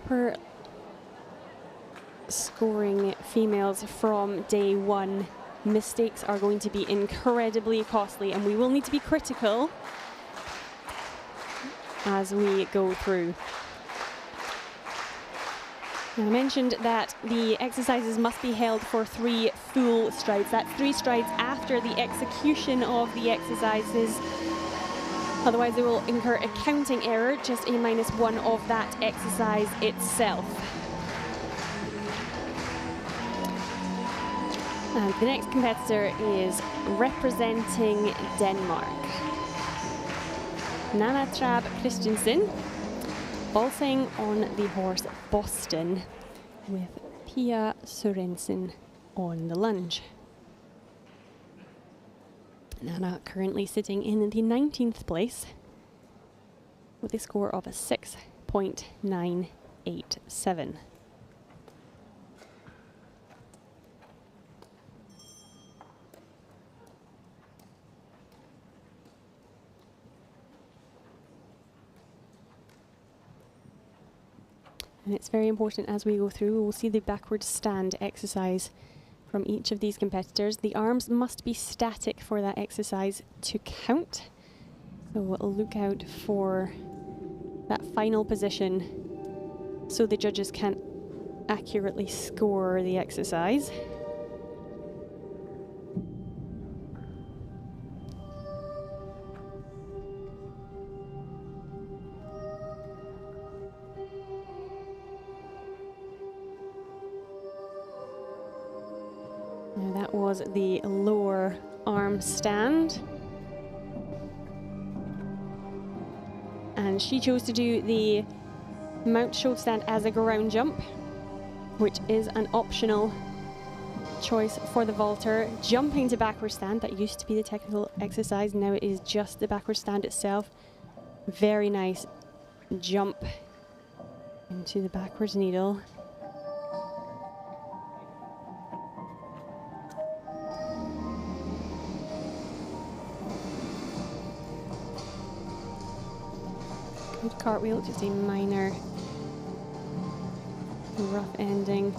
upper scoring females from day one, mistakes are going to be incredibly costly, and we will need to be critical as we go through. Now, I mentioned that the exercises must be held for 3 full strides. That's 3 strides after the execution of the exercises. Otherwise, they will incur a counting error, just a -1 of that exercise itself. And the next competitor is representing Denmark. Nana Trabb Christensen, vaulting on the horse Boston, with Pia Sørensen on the lunge. Nana currently sitting in the 19th place with a score of a 6.987. And it's very important as we go through, we'll see the backward stand exercise from each of these competitors. The arms must be static for that exercise to count. So we'll look out for that final position so the judges can accurately score the exercise. Now that was the lower arm stand. And she chose to do the mount shoulder stand as a ground jump, which is an optional choice for the vaulter. Jumping to backward stand, that used to be the technical exercise, now it is just the backward stand itself. Very nice jump into the backwards needle. Good cartwheel, just a minor rough ending.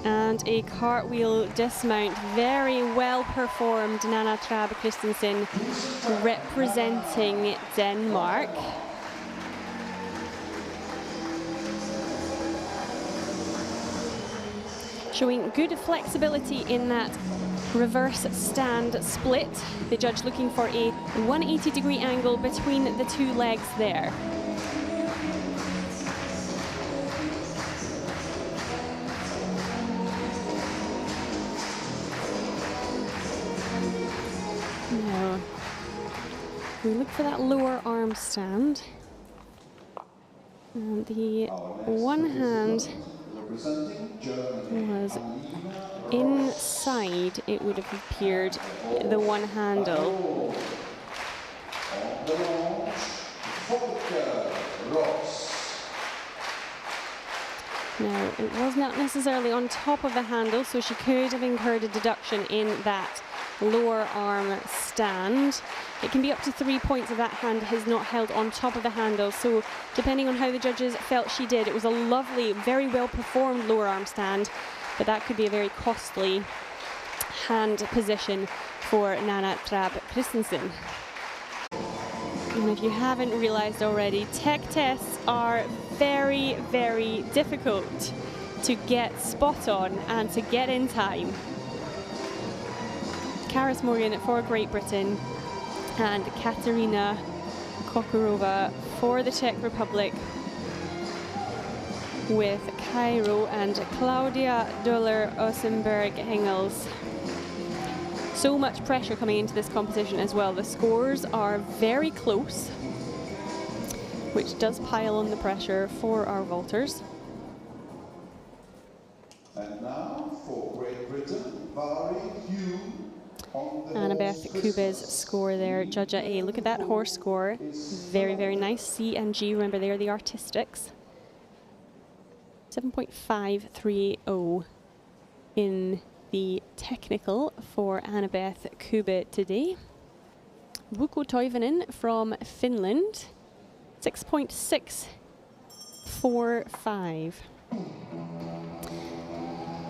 And a cartwheel dismount, very well performed. Nana Trabb Christensen representing Denmark. Showing good flexibility in that reverse stand split. The judge looking for a 180-degree angle between the 2 legs there. Now, we look for that lower arm stand. And the one hand was inside, it would have appeared, the one handle. Now, it was not necessarily on top of the handle, so she could have incurred a deduction in that lower arm stand. It can be up to 3 points if that hand is not held on top of the handle. So depending on how the judges felt she did, it was a lovely, very well performed lower arm stand, but that could be a very costly hand position for Nana Trabb Christensen. And if you haven't realized already, tech tests are very, very difficult to get spot on and to get in time. Karis Morgan for Great Britain and Katerina Kokorova for the Czech Republic, with Cairo and Claudia Döller-Osenberg-Engels. So much pressure coming into this competition as well. The scores are very close, which does pile on the pressure for our vaulters. And now for Great Britain, Valerie Hugh. Annabeth Kube's score there, Judge A. Look at that horse score. Very, very nice. C and G, remember they are the artistics. 7.530 in the technical for Annabeth Kube today. Vuko Toivonen from Finland, 6.6 6.45.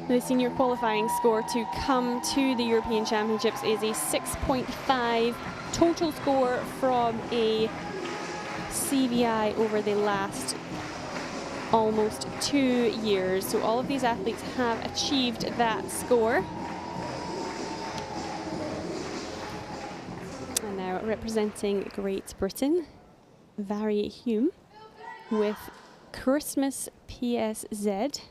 The senior qualifying score to come to the European Championships is a 6.5 total score from a CVI over the last almost 2 years. So all of these athletes have achieved that score. And now representing Great Britain, Vary Hume with Christmas PSZ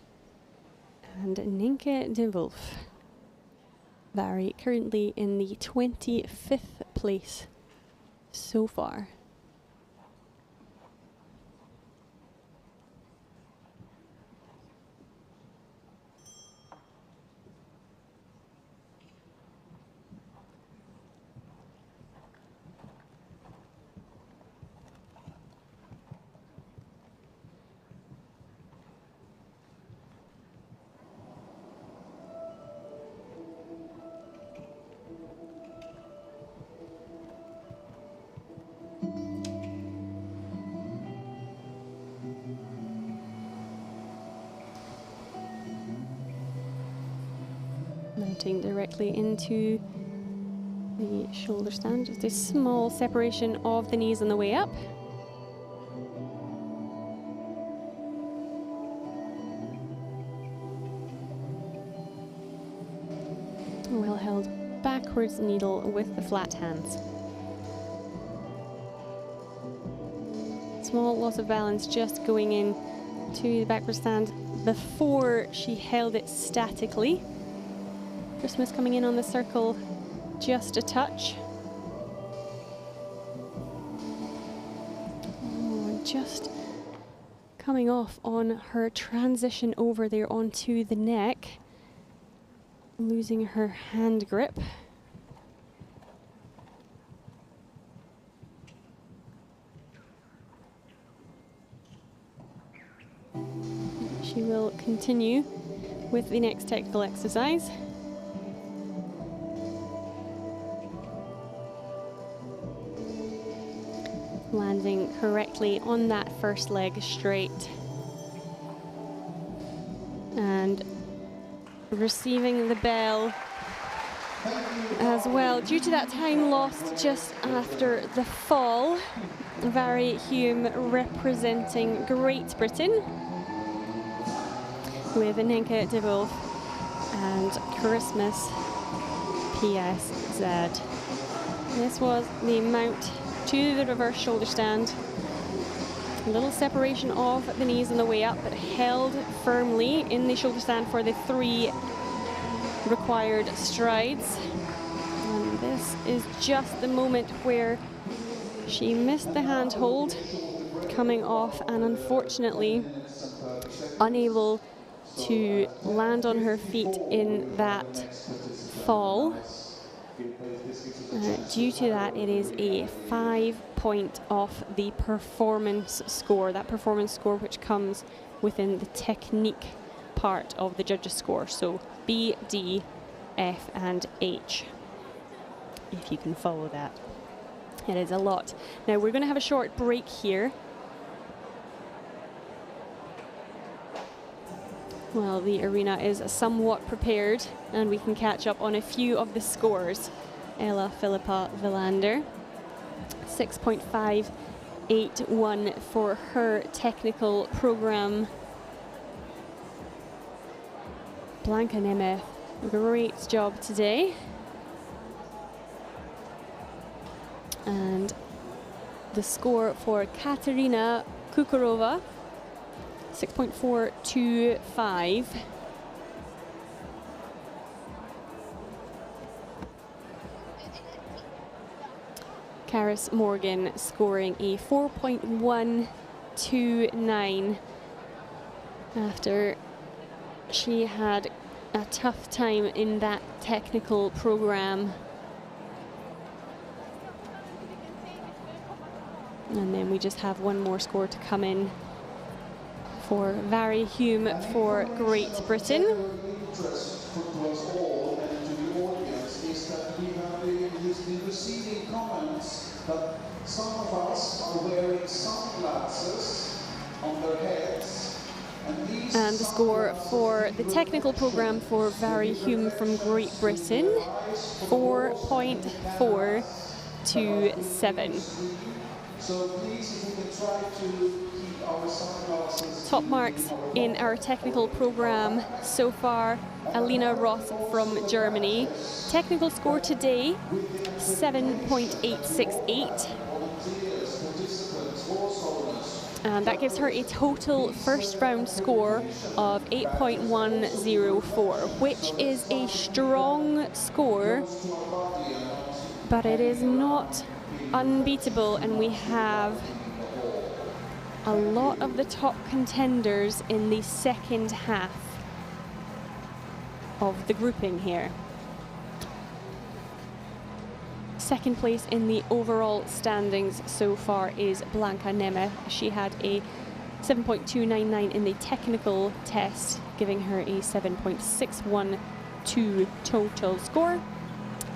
and Nienke de Wolf. Vary currently in the 25th place so far. Mounting directly into the shoulder stand, just a small separation of the knees on the way up. Well held backwards needle with the flat hands. Small loss of balance just going in to the backward stand before she held it statically. Christmas coming in on the circle just a touch. Oh, just coming off on her transition over there onto the neck, losing her hand grip. She will continue with the next technical exercise. Landing correctly on that first leg straight. And receiving the bell as well. Due to that time lost just after the fall, Vary Hume representing Great Britain with Nienke de Wolf and Christmas PSZ. This was the mount to the reverse shoulder stand. A little separation of the knees on the way up, but held firmly in the shoulder stand for the 3 required strides. And this is just the moment where she missed the hand hold coming off and unfortunately unable to land on her feet in that fall. Due to that, it is a 5-point off the performance score, that performance score which comes within the technique part of the judges' score. So B, D, F and H, if you can follow that. It is a lot. Now we're going to have a short break here. Well, the arena is somewhat prepared and we can catch up on a few of the scores. Ella Philippa Villander, 6.581 for her technical program. Blanka Nemeth, great job today. And the score for Katerina Kukurova, 6.425. Karis Morgan scoring a 4.129 after she had a tough time in that technical program. And then we just have one more score to come in for Vary Hume for Great Britain. Receiving comments that some of us are wearing sunglasses on their heads. And the score for the technical programme for Vary Hume from Great Britain, 4.427. So please, if we can try to keep our sunglasses. Top marks in our technical programme so far, Alina Ross from Germany. Technical score today, 7.868. And that gives her a total first round score of 8.104, which is a strong score, but it is not unbeatable, and we have a lot of the top contenders in the second half of the grouping here. Second place in the overall standings so far is Blanka Nemeth. She had a 7.299 in the technical test, giving her a 7.612 total score.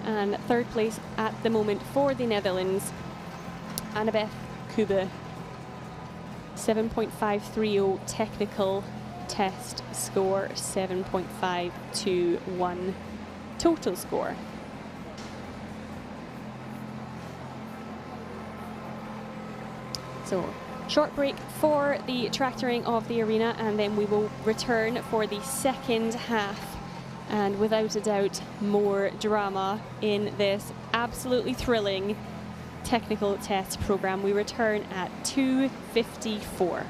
And third place at the moment for the Netherlands, Annabeth Kube, 7.530 technical test score, 7.521 total score. So, short break for the tractoring of the arena, and then we will return for the second half. And without a doubt, more drama in this absolutely thrilling technical test program. We return at 2:54.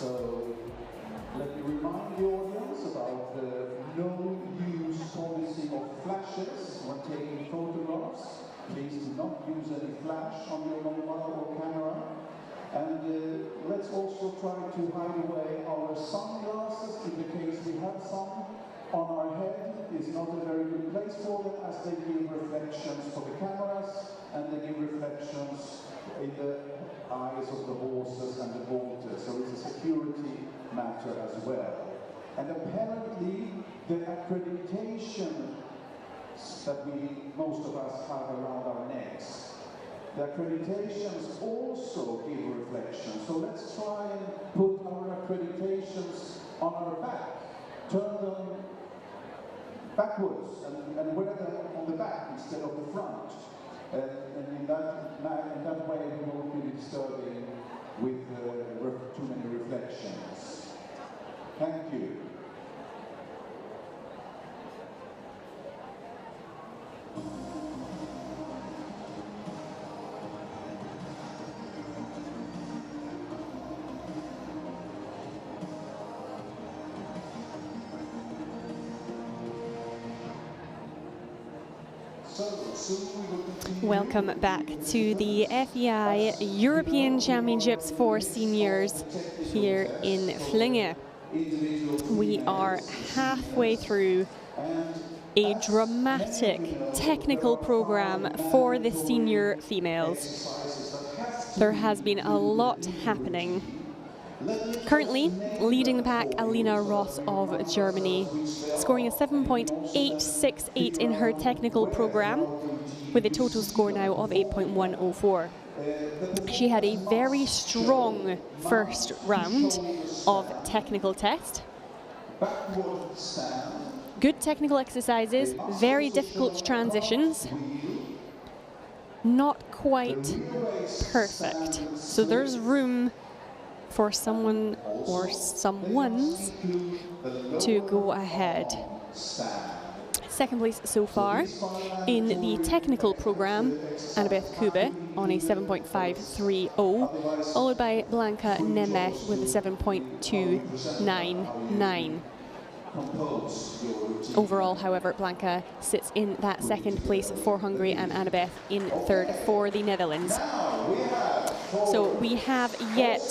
So let me remind the audience about the no-use policy of flashes when taking photographs. Please do not use any flash on your mobile or camera. And let's also try to hide away our sunglasses in the case we have some on our head. Is not a very good place for them, as they give reflections for the cameras and they give reflections in the eyes of the horses and the bolters. So it's a security matter as well. And apparently the accreditation that most of us have around our necks, the accreditations also give reflections. So let's try and put our accreditations on our back, turn them backwards and wear them on the back instead of the front. And in that way we won't be disturbing with too many reflections. Thank you. Welcome back to the FEI European Championships for Seniors here in Flyinge. We are halfway through a dramatic technical program for the senior females. There has been a lot happening. Currently, leading the pack, Alina Ross of Germany, scoring a 7.868 in her technical program, with a total score now of 8.104. She had a very strong first round of technical test. Good technical exercises, very difficult transitions. Not quite perfect. So there's room for someone or someones to go ahead. Second place so far in the technical program, Annabeth Kube on a 7.530, followed by Blanka Nemeth with a 7.299. Overall, however, Blanka sits in that second place for Hungary and Annabeth in third for the Netherlands. So we have yet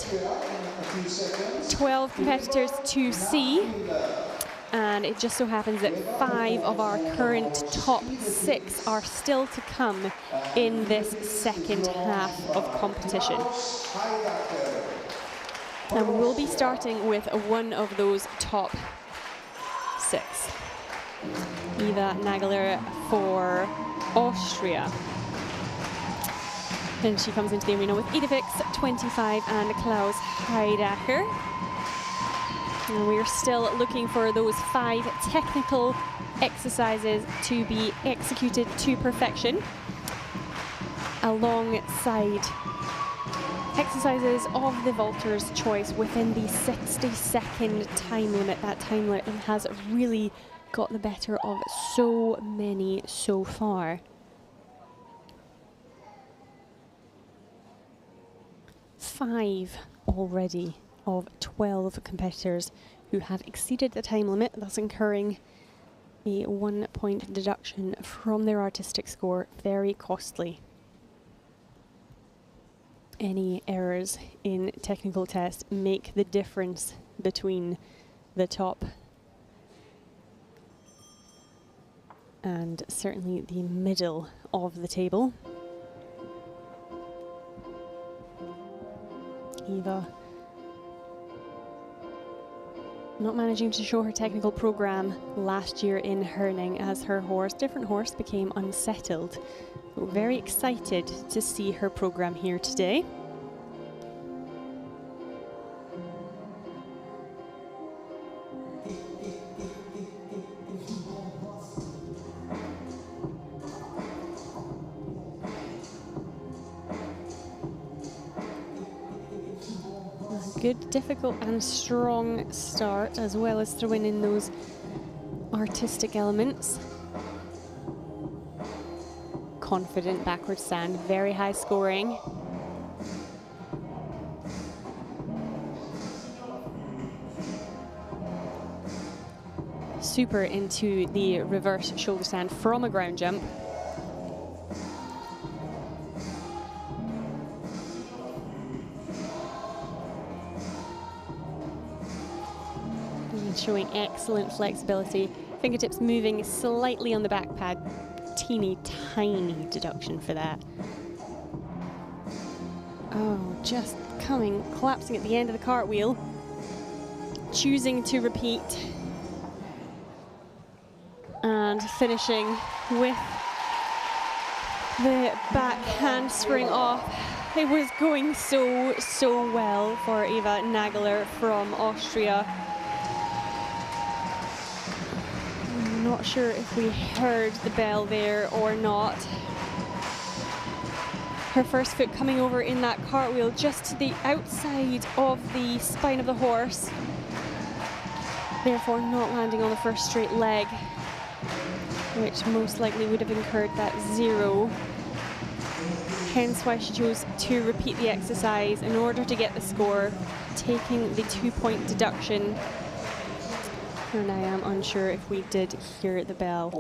12 competitors to see, and it just so happens that 5 of our current top 6 are still to come in this second half of competition. And we will be starting with one of those top 6. Eva Nagler for Austria. Then she comes into the arena with Edifix 25 and Klaus Heidacher. And we're still looking for those 5 technical exercises to be executed to perfection, alongside exercises of the vaulter's choice within the 60-second time limit. That time limit has really got the better of so many so far. 5 already of 12 competitors who have exceeded the time limit, thus incurring a 1-point deduction from their artistic score. Very costly. Any errors in technical tests make the difference between the top and certainly the middle of the table. Eva not managing to show her technical program last year in Herning as her different horse became unsettled. So very excited to see her program here today. Good, difficult and strong start, as well as throwing in those artistic elements. Confident backward stand, very high scoring. super into the reverse shoulder stand from a ground jump. And showing excellent flexibility. Fingertips moving slightly on the back pad. Teeny tiny deduction for that. Oh, just collapsing at the end of the cartwheel. Choosing to repeat. And finishing with the back handspring off. It was going so well for Eva Nagler from Austria. I'm not sure if we heard the bell there or not. Her first foot coming over in that cartwheel just to the outside of the spine of the horse. Therefore not landing on the first straight leg, which most likely would have incurred that 0. Hence why she chose to repeat the exercise in order to get the score, taking the 2-point deduction. And I am unsure if we did hear the bell.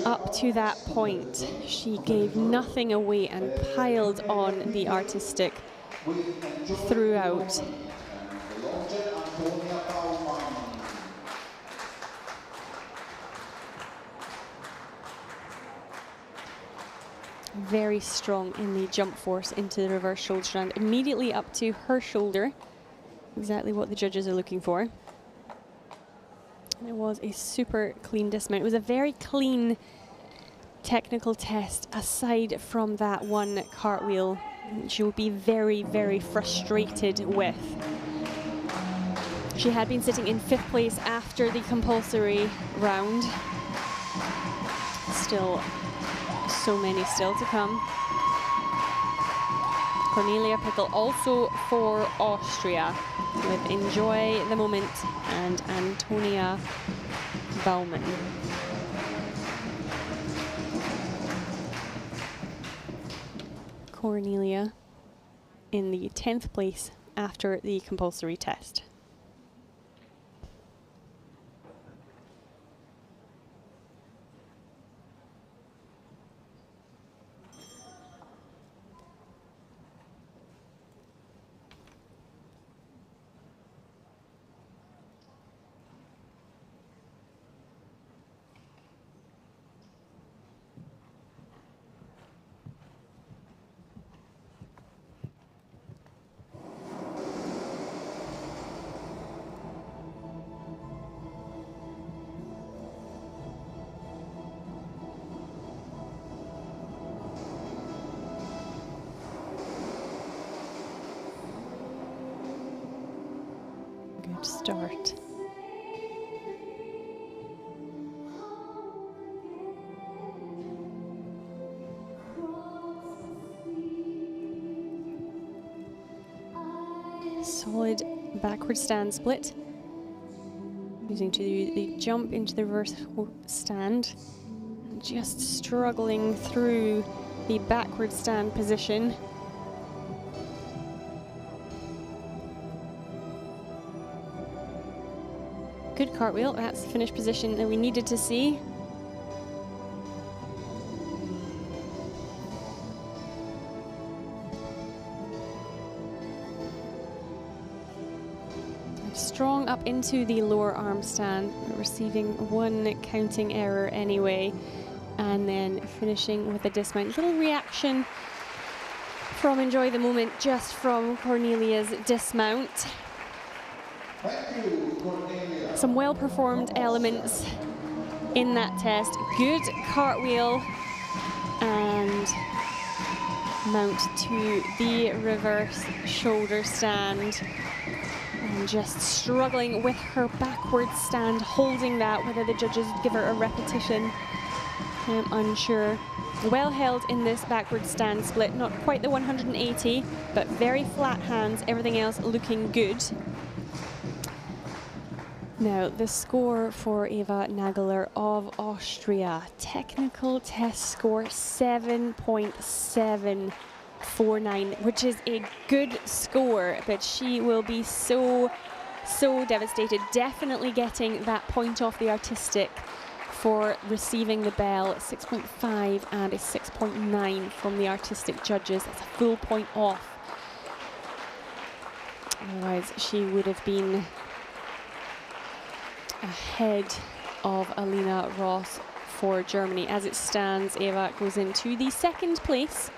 Up to that point, she gave nothing away and piled on the artistic throughout. Very strong in the jump force into the reverse shoulder stand, immediately up to her shoulder. Exactly what the judges are looking for. And it was a super clean dismount. It was a very clean technical test, aside from that one cartwheel, which she will be very frustrated with. She had been sitting in 5th place after the compulsory round. Still so many still to come. Cornelia Pickel also for Austria with Enjoy the Moment and Antonia Baumann. Cornelia in the 10th place after the compulsory test. Good start. Solid backward stand split. Using to do the jump into the reverse stand. Just struggling through the backward stand position. Good cartwheel, that's the finished position that we needed to see. Strong up into the lower arm stand, receiving one counting error anyway, and then finishing with a dismount. Little reaction from Enjoy the Moment just from Cornelia's dismount. Thank you, Cornelia. Some well-performed elements in that test. Good cartwheel and mount to the reverse shoulder stand. And just struggling with her backward stand, holding that, whether the judges give her a repetition, I'm unsure. Well held in this backward stand split, not quite the 180, but very flat hands, everything else looking good. Now, the score for Eva Nagler of Austria, technical test score 7.749, which is a good score, but she will be so so devastated. Definitely getting that point off the artistic for receiving the bell. 6.5 and a 6.9 from the artistic judges. That's a full point off. Otherwise, she would have been ahead of Alina Ross for Germany. As it stands, Eva goes into the second place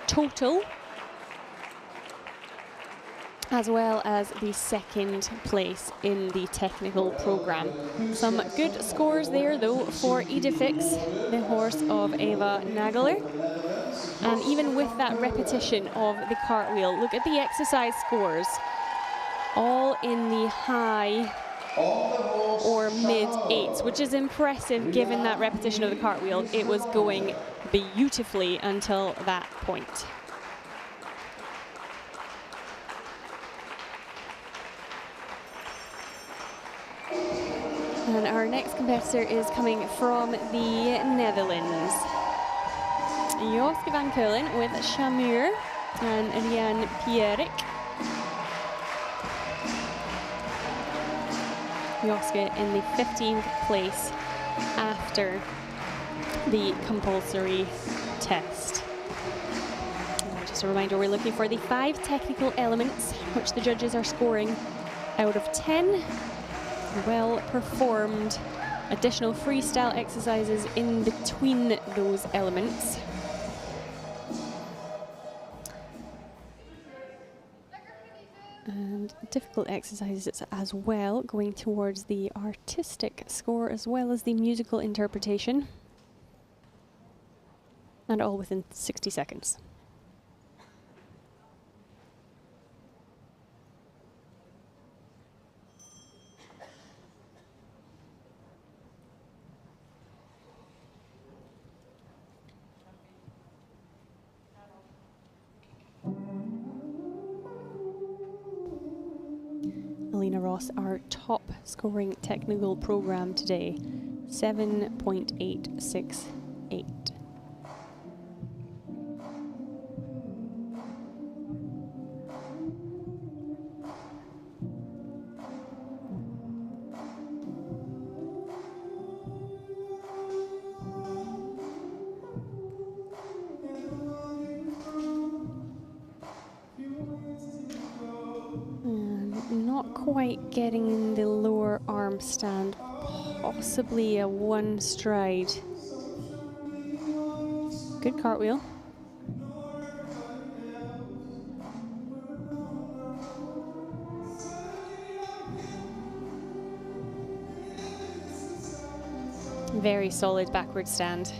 total, as well as the second place in the technical program. Some good scores there, though, for Idefix, the horse of Eva Nagler. And even with that repetition of the cartwheel, look at the exercise scores, all in the high or mid 8s, which is impressive given that repetition of the cartwheel. It was going beautifully until that point. And our next competitor is coming from the Netherlands. Joske van Keulen with Chameur and Rian Pierik. Joske in the 15th place after the compulsory test. And just a reminder, we're looking for the 5 technical elements, which the judges are scoring out of 10. Well performed. Additional freestyle exercises in between those elements. And difficult exercises as well, going towards the artistic score as well as the musical interpretation. And all within 60 seconds. Alina Ross, our top scoring technical program today, 7.868. Not quite getting in the lower arm stand, possibly a 1 stride. Good cartwheel. Very solid backward stand.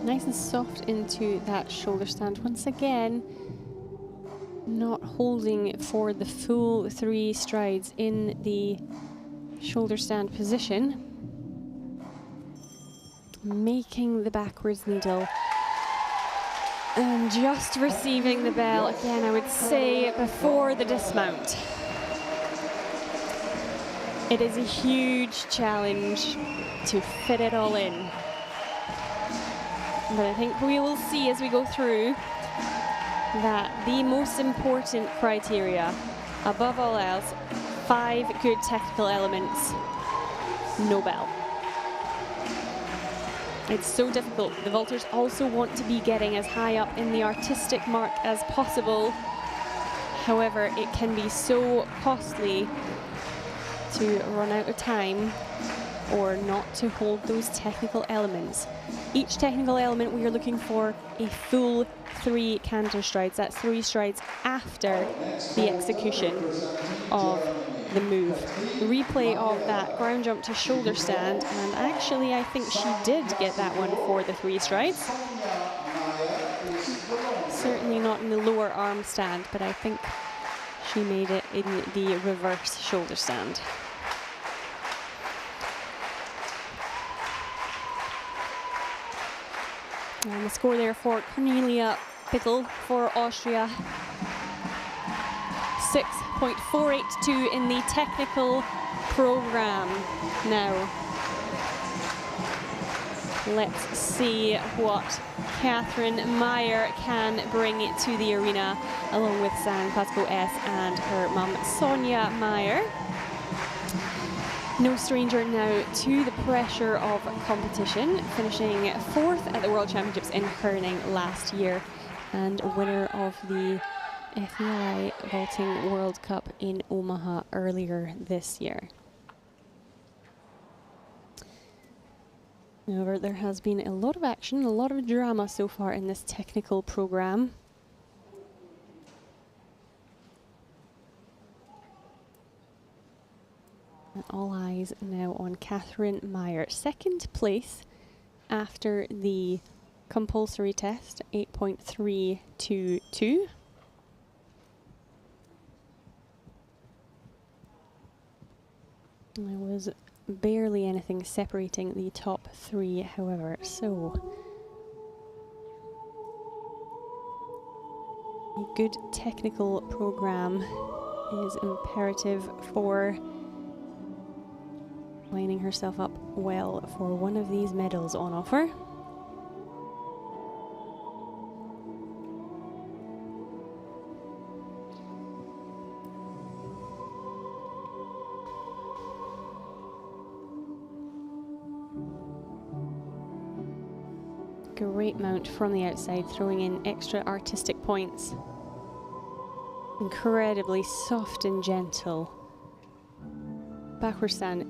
Nice and soft into that shoulder stand. Once again, not holding for the full 3 strides in the shoulder stand position. Making the backwards needle. And just receiving the bell. Again, I would say before the dismount. It is a huge challenge to fit it all in. But I think we will see as we go through that the most important criteria, above all else, 5 good technical elements, no bell. It's so difficult. The vaulters also want to be getting as high up in the artistic mark as possible. However, it can be so costly to run out of time or not to hold those technical elements. Each technical element, we are looking for a full 3 canter strides. That's 3 strides after the execution of the move. The replay of that ground jump to shoulder stand, and actually I think she did get that one for the 3 strides. Certainly not in the lower arm stand, but I think she made it in the reverse shoulder stand. And the score there for Cornelia Pittel for Austria, 6.482 in the technical program. Now, let's see what Catherine Meyer can bring to the arena, along with San Classico S and her mum, Sonia Meyer. No stranger now to the pressure of competition, finishing 4th at the World Championships in hurling last year and winner of the FEI Vaulting World Cup in Omaha earlier this year. However, there has been a lot of action, a lot of drama so far in this technical program. And all eyes now on Catherine Meyer. 2nd place after the compulsory test, 8.322. There was barely anything separating the top 3, however, so a good technical program is imperative for lining herself up well for one of these medals on offer. Great mount from the outside, throwing in extra artistic points. Incredibly soft and gentle. Backward stand,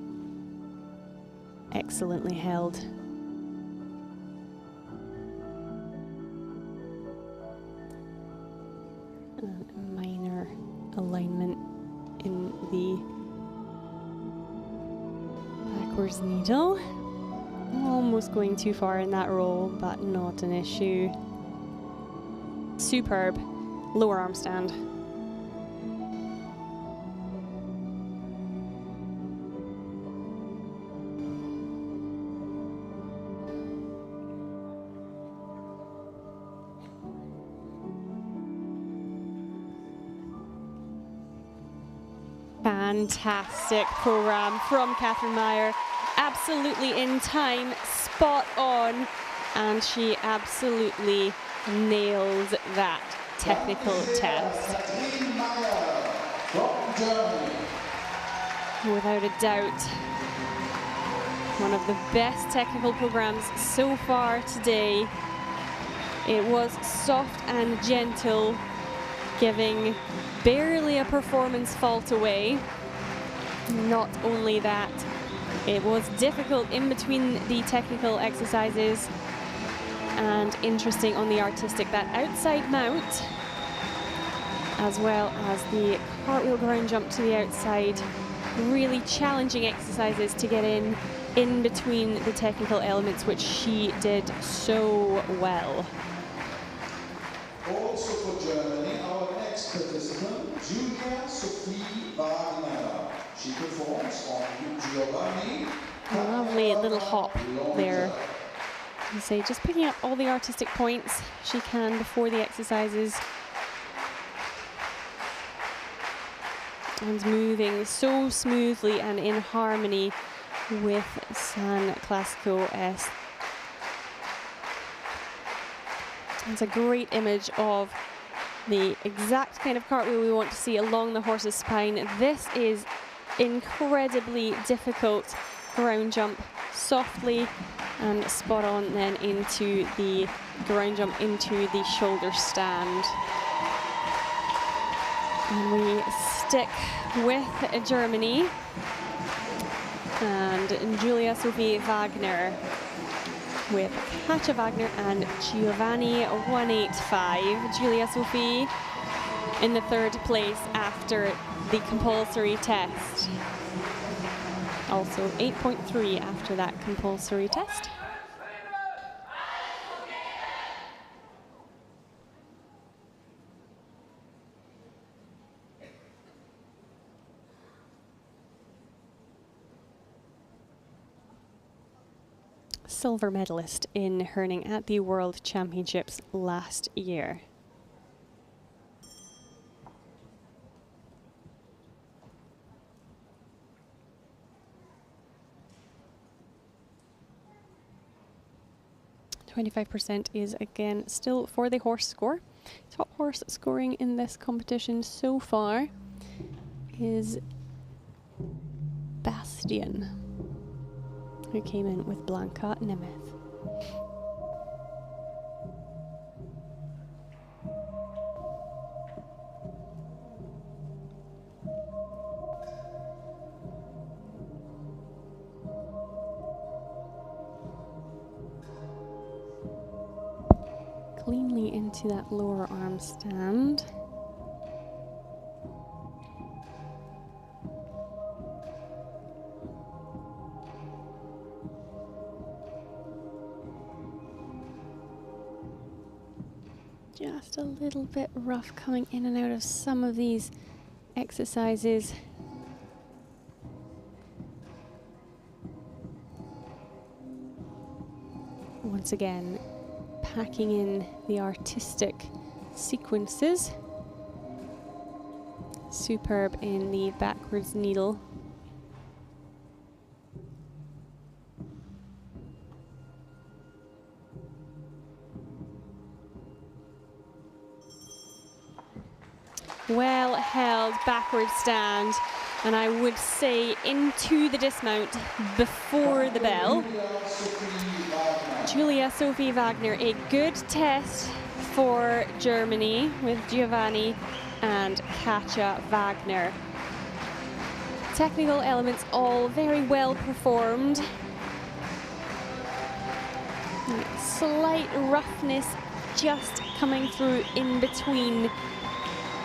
excellently held. And a minor alignment in the backwards needle. Almost going too far in that roll, but not an issue. Superb lower arm stand. Fantastic program from Catherine Meyer. Absolutely in time, spot on, and she absolutely nails that technical test. Without a doubt, one of the best technical programs so far today. It was soft and gentle, giving barely a performance fault away. Not only that, it was difficult in between the technical exercises and interesting on the artistic. That outside mount, as well as the cartwheel ground jump to the outside, really challenging exercises to get in between the technical elements, which she did so well. Also for Germany, our next participant, Julia Sophie Wagner. She performs on Giovanni. A lovely little hop there. You say, just picking up all the artistic points she can before the exercises. And moving so smoothly and in harmony with San Classico S. It's a great image of the exact kind of cartwheel we want to see along the horse's spine. This is incredibly difficult ground jump, softly and spot on then into the ground jump into the shoulder stand. And we stick with Germany and Julia Sophie Wagner with Katja Wagner and Giovanni 185. Julia Sophie in the 3rd place after the compulsory test. Also 8.3 after that compulsory test. Silver medalist in hurling at the World Championships last year. 25% is again still for the horse score. Top horse scoring in this competition so far is Bastion, who came in with Blanca Nemeth. Cleanly into that lower arm stand. Just a little bit rough coming in and out of some of these exercises. Once again, packing in the artistic sequences. Superb in the backwards needle. Well held backward stand, and I would say into the dismount before the bell. Julia Sophie Wagner, a good test for Germany with Giovanni and Katja Wagner. Technical elements all very well performed. Slight roughness just coming through in between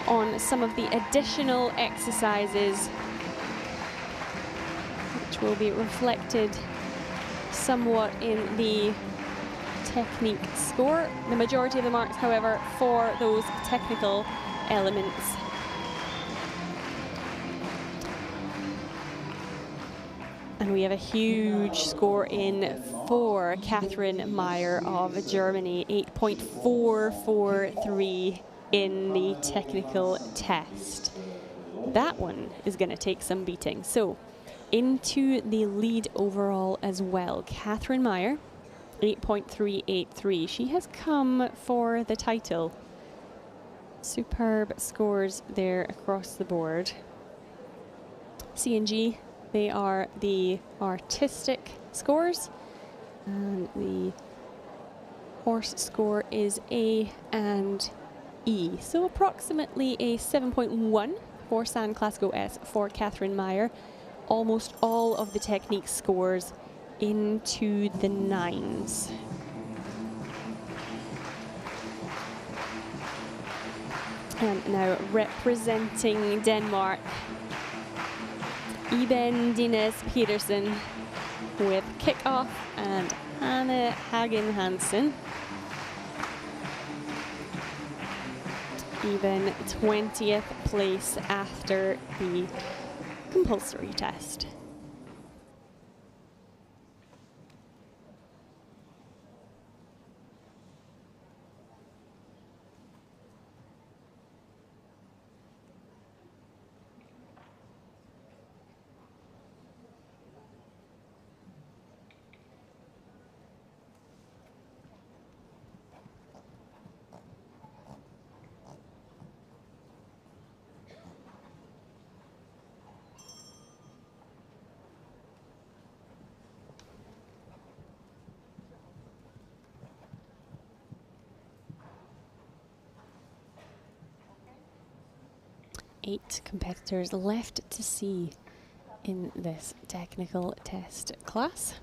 on some of the additional exercises, which will be reflected somewhat in the technique score. The majority of the marks, however, for those technical elements. And we have a huge score in for Catherine Meyer of Germany, 8.443 in the technical test. That one is going to take some beating. So into the lead overall as well, Catherine Meyer, 8.383. She has come for the title. Superb scores there across the board. C&G, they are the artistic scores, and the horse score is A and E. So approximately a 7.1 for San Classico S for Catherine Meyer. Almost all of the technique scores into the 9s. And now representing Denmark, Iben Dines Petersen with kickoff, and Anne Hagen Hansen. Even 20th place after the compulsory test. Eight competitors left to see in this technical test class.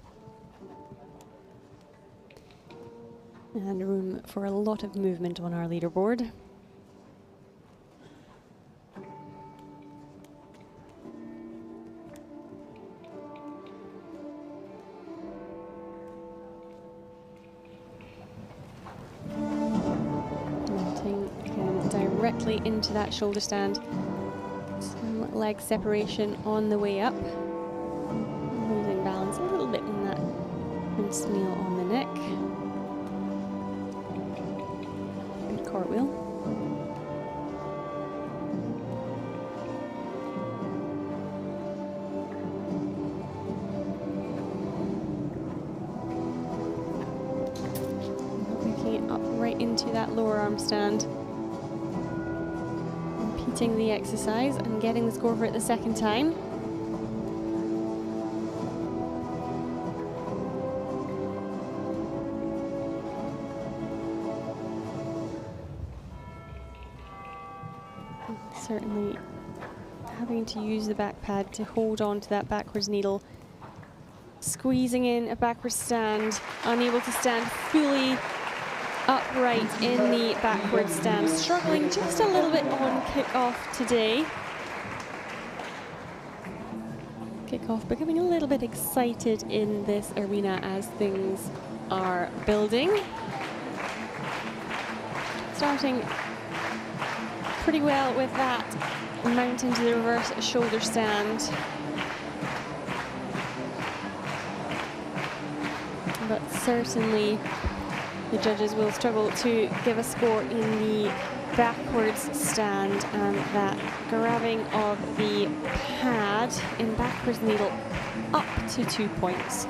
And room for a lot of movement on our leaderboard. Mounting again directly into that shoulder stand. Some leg separation on the way up. Losing balance a little bit in that rinse meal on the neck. Good cartwheel. into that lower arm stand. Repeating the exercise and getting the score for it the second time. Certainly having to use the back pad to hold on to that backwards needle. Squeezing in a backwards stand, unable to stand fully upright in the backward stand. Struggling just a little bit on kickoff today. Kickoff becoming a little bit excited in this arena as things are building. Starting pretty well with that mount into the reverse shoulder stand. But certainly the judges will struggle to give a score in the backwards stand, and that grabbing of the pad in backwards needle up to 2 points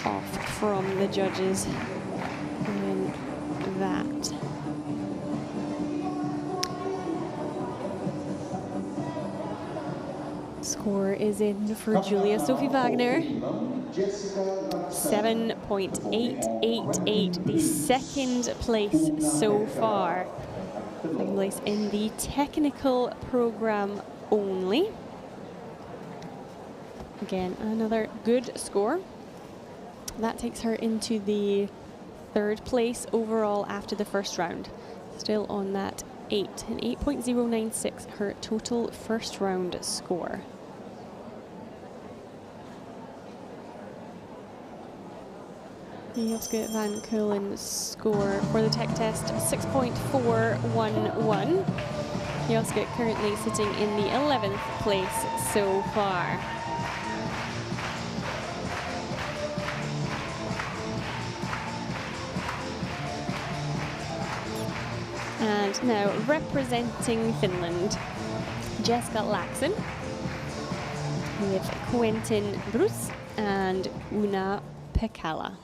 off from the judges in that. Score is in for Julia Sophie Wagner. 7.888, the second place so far. Second place in the technical program only. Again, another good score. That takes her into the third place overall after the first round. Still on that 8, an 8.096, her total first round score. Joske van Keulen's score for the tech test, 6.411. Joske currently sitting in the 11th place so far. And now representing Finland, Jessica Laakson with Quentin Bruce and Una Pekala.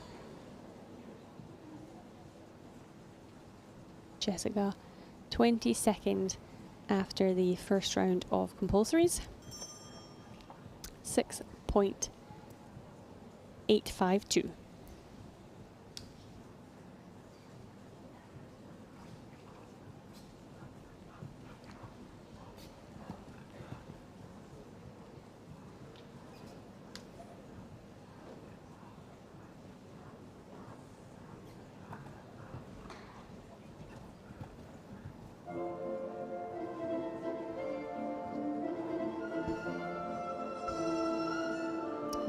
Jessica, 22nd after the first round of compulsories. 6.852.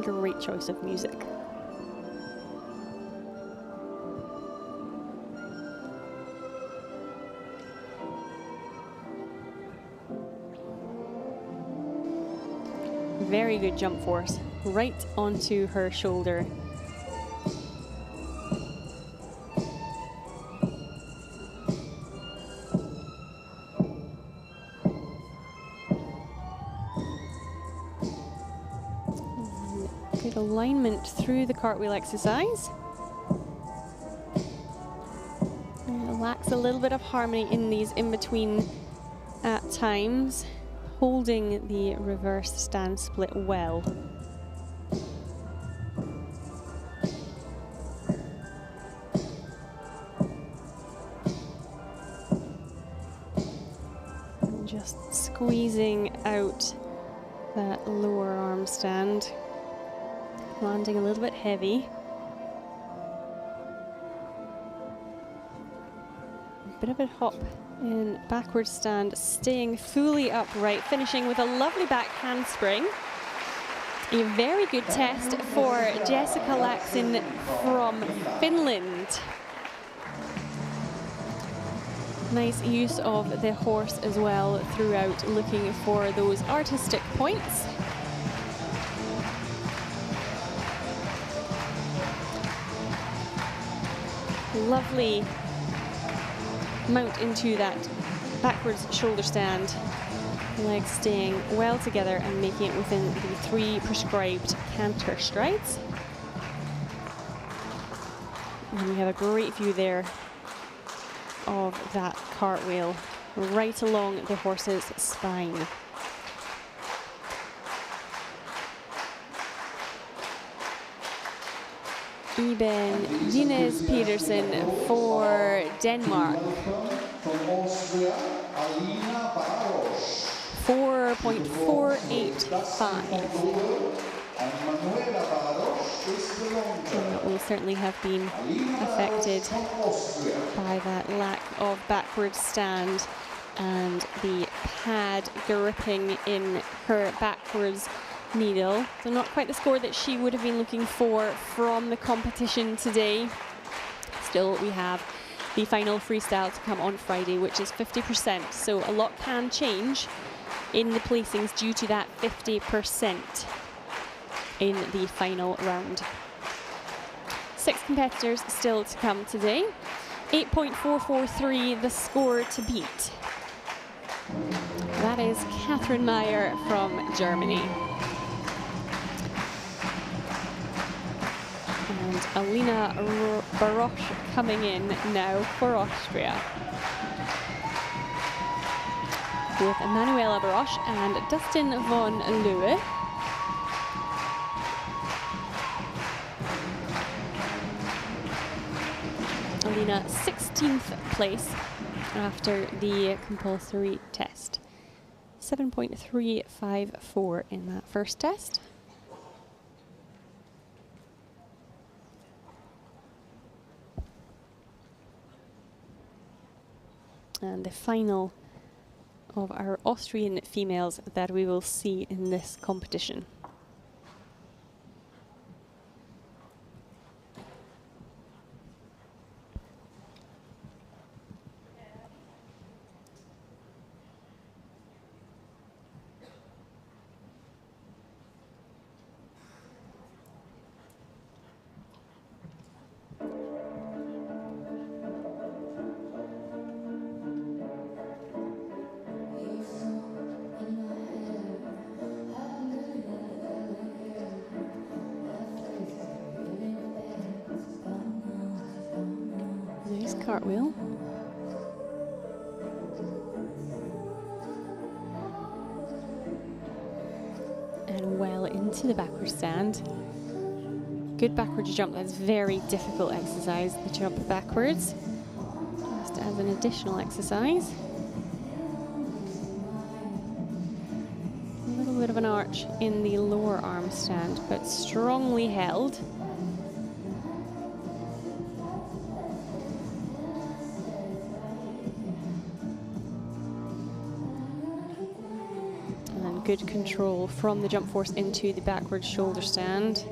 Great choice of music. Very good jump force, right onto her shoulder. Good alignment through the cartwheel exercise. It lacks a little bit of harmony in these in-between at times, holding the reverse stand split well. And just squeezing out that lower arm stand. Landing a little bit heavy. A bit of a hop in backward stand, staying fully upright, finishing with a lovely back handspring. A very good test for Jessica Laakson from Finland. Nice use of the horse as well throughout, looking for those artistic points. Lovely mount into that backwards shoulder stand. Legs staying well together and making it within the 3 prescribed canter strides. And we have a great view there of that cartwheel right along the horse's spine. Iben Dines Petersen for Denmark. From Austria, Alina Baros. 4.485. And Manuela Baros is the long And jump. that will certainly have been affected by that lack of backward stand and the pad gripping in her backwards needle. So not quite the score that she would have been looking for from the competition today. Still, we have the final freestyle to come on Friday, which is 50%. So a lot can change in the placings due to that 50% in the final round. 6 competitors still to come today. 8.443 the score to beat. That is Catherine Meyer from Germany. And Alina Barosch coming in now for Austria. With Manuela Barosch and Dustin von Leeuwen. Alina 16th place after the compulsory test. 7.354 in that first test. And the final of our Austrian females that we will see in this competition. Nice cartwheel. And well into the backward stand. Good backwards jump. That's very difficult exercise, the jump backwards. Just as an additional exercise. A little bit of an arch in the lower arm stand, but strongly held. Good control from the jump force into the backward shoulder stand.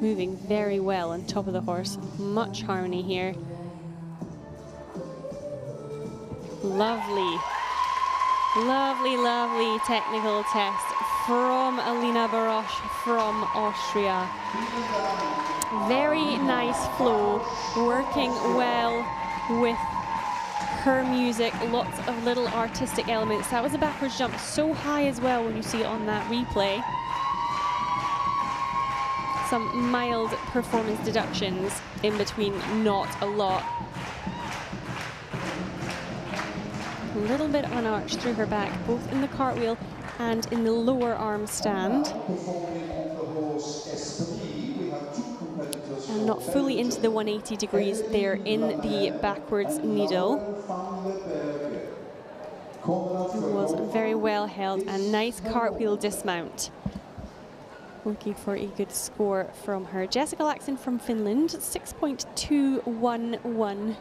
Moving very well on top of the horse. Much harmony here. Lovely, lovely, lovely technical test from Alina Barosch from Austria. Very nice flow, working well with her music, lots of little artistic elements. That was a backwards jump so high as well when you see it on that replay. Some mild performance deductions in between, not a lot. A little bit of an arch through her back, both in the cartwheel and in the lower arm stand. And not fully into the 180 degrees there in the backwards needle. It was very well held and nice cartwheel dismount. Looking for a good score from her. Jessica Laxon from Finland, 6.211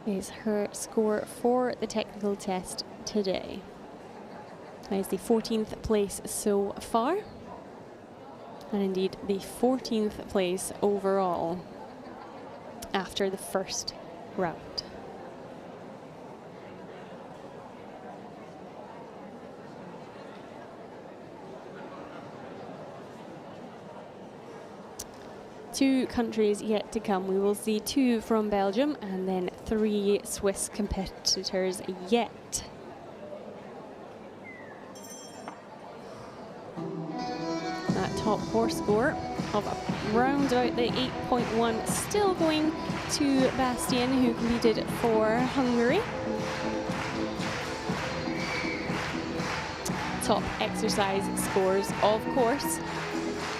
is her score for the technical test today. That is the 14th place so far. And indeed the 14th place overall after the first round. Two countries yet to come. We will see 2 from Belgium and then 3 Swiss competitors yet. That that top horse score of round out the 8.1, still going to Bastian, who competed for Hungary. Top exercise scores, of course,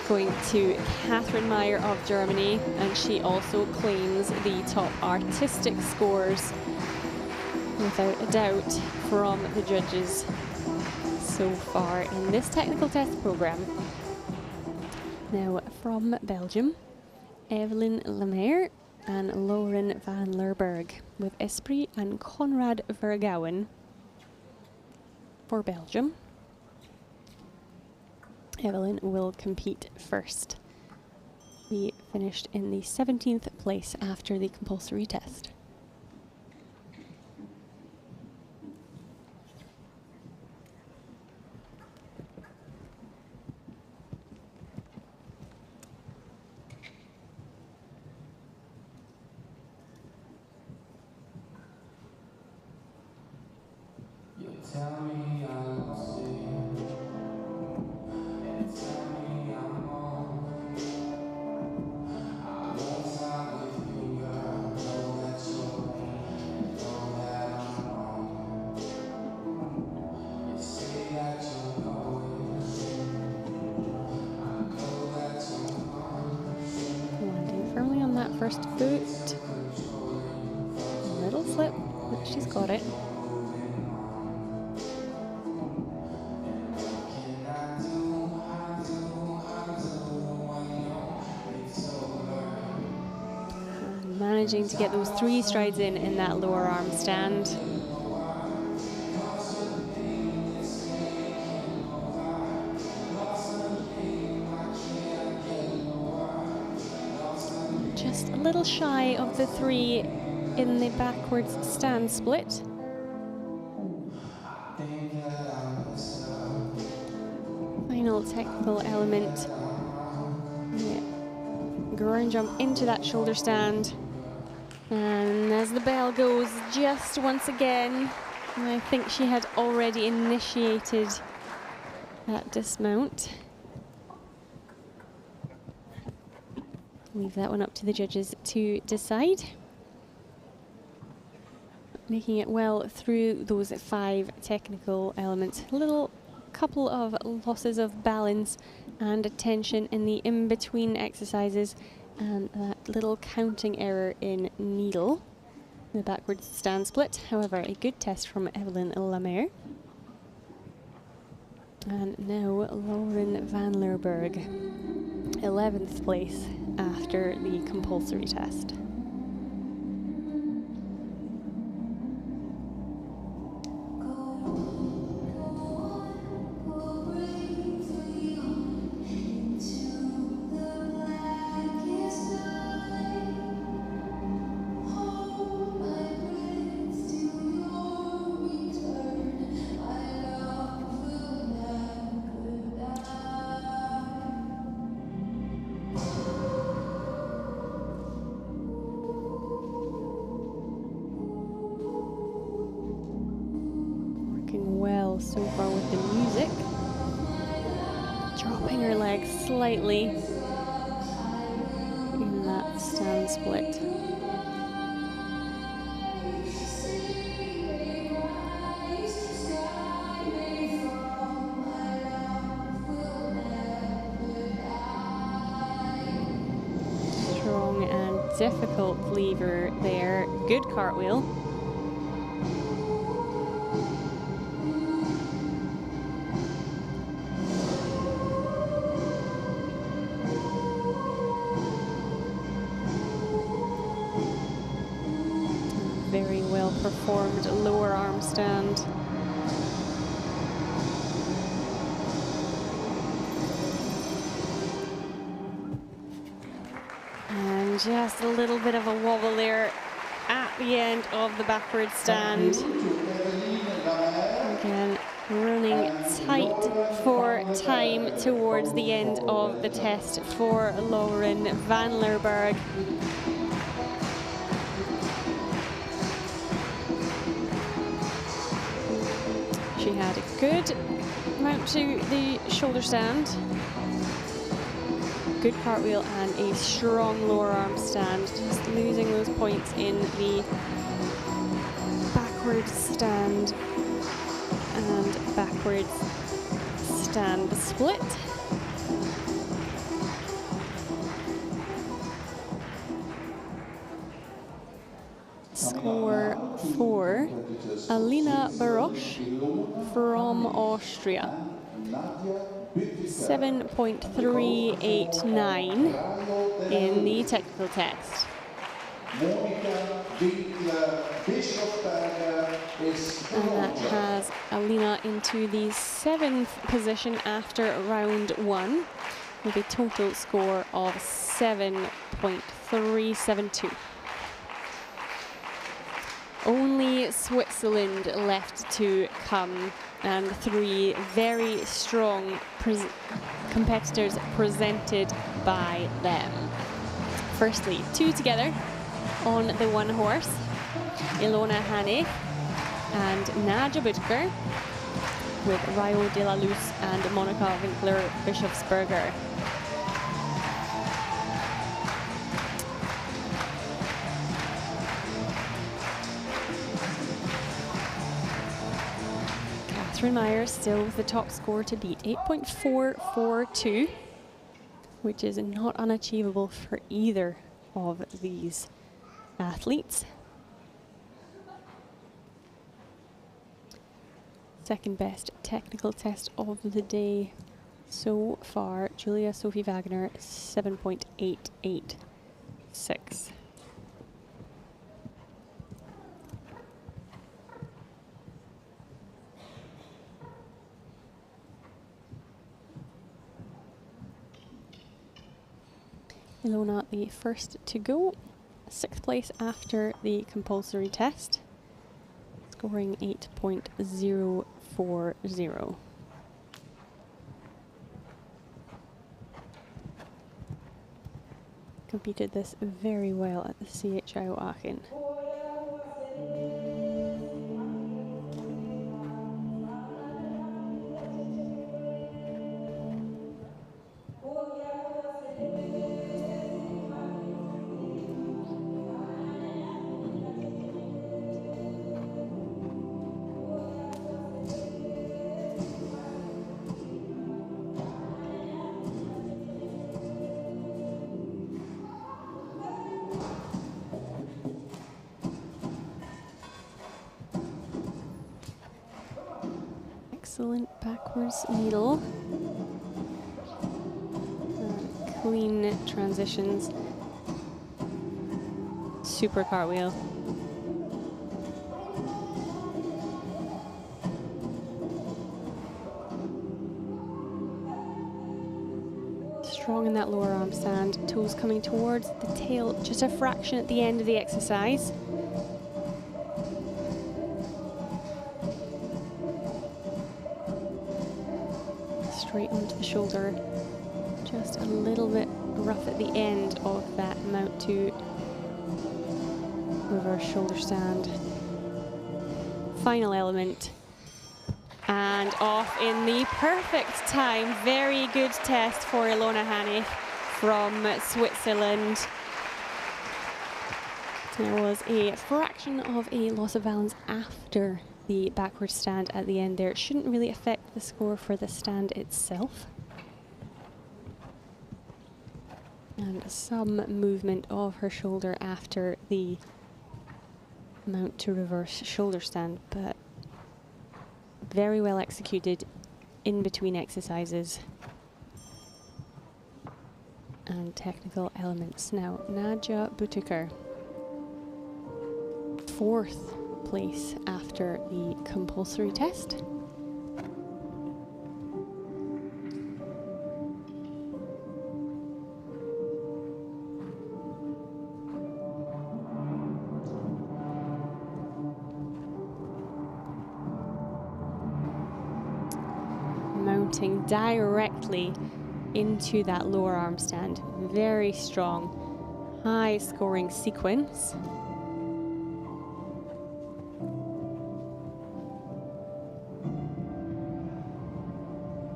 going to Catherine Meyer of Germany, and she also claims the top artistic scores, without a doubt, from the judges so far in this technical test program. Now from Belgium, Evelyn Lemaire and Lauren van Lerberg, with Esprit and Conrad Vergouwen for Belgium. Evelyn will compete first. We finished in the 17th place after the compulsory test. Tell me I'll see. Tell me I'm wrong. I won't side with you, girl. Know that you're right. Know that I'm wrong. You say that you're going. I know that you're gone. Landing firmly on that first boot. A little slip, but she's got it. Managing to get those 3 strides in that lower arm stand. Just a little shy of the 3 in the backwards stand split. Final technical element. Yeah. Ground jump into that shoulder stand. And as the bell goes, just once again, I think she had already initiated that dismount. Leave that one up to the judges to decide. Making it well through those 5 technical elements. A little couple of losses of balance and attention in the in-between exercises, and that little counting error in needle, the backwards stand split. However, a good test from Evelyn Lemaire. And now Lauren van Lerberg, 11th place after the compulsory test. So far with the music. Dropping her legs slightly in that stand split. Strong and difficult lever there. Good cartwheel. Very well performed lower arm stand. And just a little bit of a wobble there at the end of the backward stand. Again, running tight for time towards the end of the test for Lauren van Lerberg. She had a good mount to the shoulder stand. Good cartwheel and a strong lower arm stand. Just losing those points in the backward stand and backwards stand split. Score for Alina Barosch from Austria. 7.389 in the technical test. And that has Alina into the 7th position after round 1 with a total score of 7.372. Only Switzerland left to come, and 3 very strong competitors presented by them. Firstly, 2 together on the 1 horse, Ilona Hane and Nadja Butker, with Rayo de la Luz and Monica Winkler Bischofsberger. Catherine Myers still with the top score to beat, 8.442, which is not unachievable for either of these athletes. Second best technical test of the day so far, Julia Sophie Wagner, 7.886. Ilona the first to go, 6th place after the compulsory test, scoring 8.040. Competed this very well at the CHIO Aachen. Excellent backwards needle. Clean transitions. Super cartwheel. Strong in that lower arm stand. Toes coming towards the tail, just a fraction at the end of the exercise. Straight onto the shoulder, just a little bit rough at the end of that mount to reverse shoulder stand. Final element, and off in the perfect time. Very good test for Ilona Hane from Switzerland. There was a fraction of a loss of balance after the backward stand at the end there. It shouldn't really affect the score for the stand itself. And some movement of her shoulder after the mount to reverse shoulder stand, but very well executed in between exercises and technical elements. Now, Nadja Butker, 4th place after the compulsory test. Mounting directly into that lower arm stand. Very strong, high scoring sequence.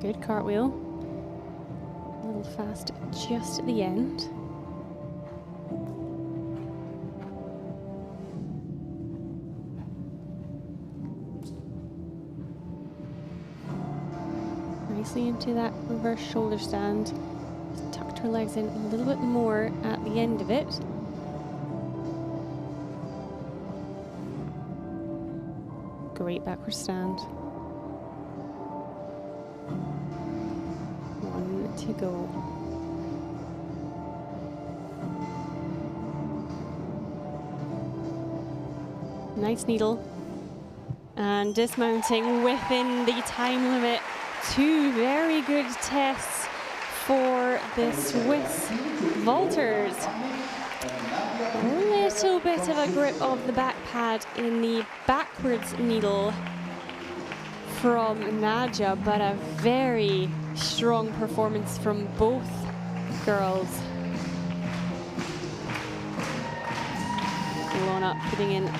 Good cartwheel. Hold fast just at the end. Nicely into that reverse shoulder stand. Just tucked her legs in a little bit more at the end of it. Great backward stand. One to go. Nice needle. And dismounting within the time limit. Two very good tests for the Swiss vaulters. A little bit of a grip of the back pad in the backwards needle from Nadja, but a very strong performance from both girls. Ilona putting in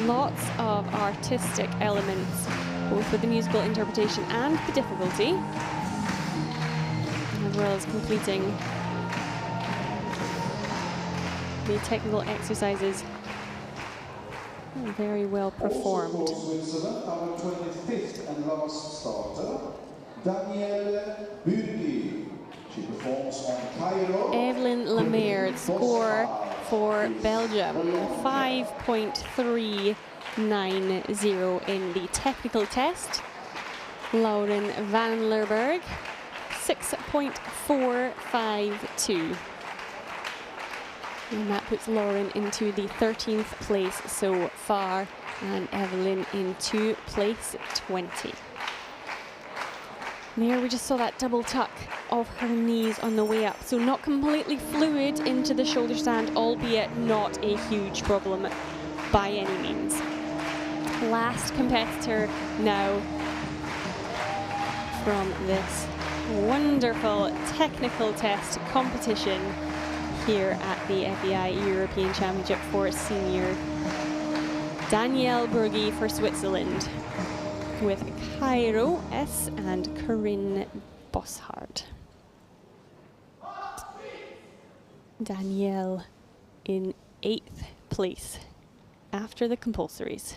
lots of artistic elements, both with the musical interpretation and the difficulty, as well as completing the technical exercises. Very well performed. Switzerland, our 25th and last starter, Danielle Burgi. She performs on Cairo. Evelyn Lemaire, score for Belgium, 5.390 in the technical test. Lauren van Lerberg, 6.452. And that puts Lauren into the 13th place so far, and Evelyn into place 20. There we just saw that double tuck of her knees on the way up, so not completely fluid into the shoulder stand, albeit not a huge problem by any means. Last competitor now from this wonderful technical test competition here at the FEI European Championship for Senior. Danielle Burgi for Switzerland, with Cairo S and Corinne Bosshard. Danielle in 8th place after the compulsories.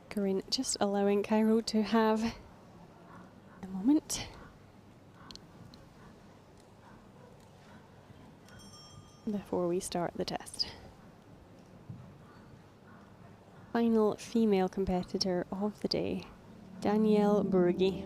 Corinne just allowing Cairo to have a moment. Before we start the test. Final female competitor of the day, Danielle Burgi.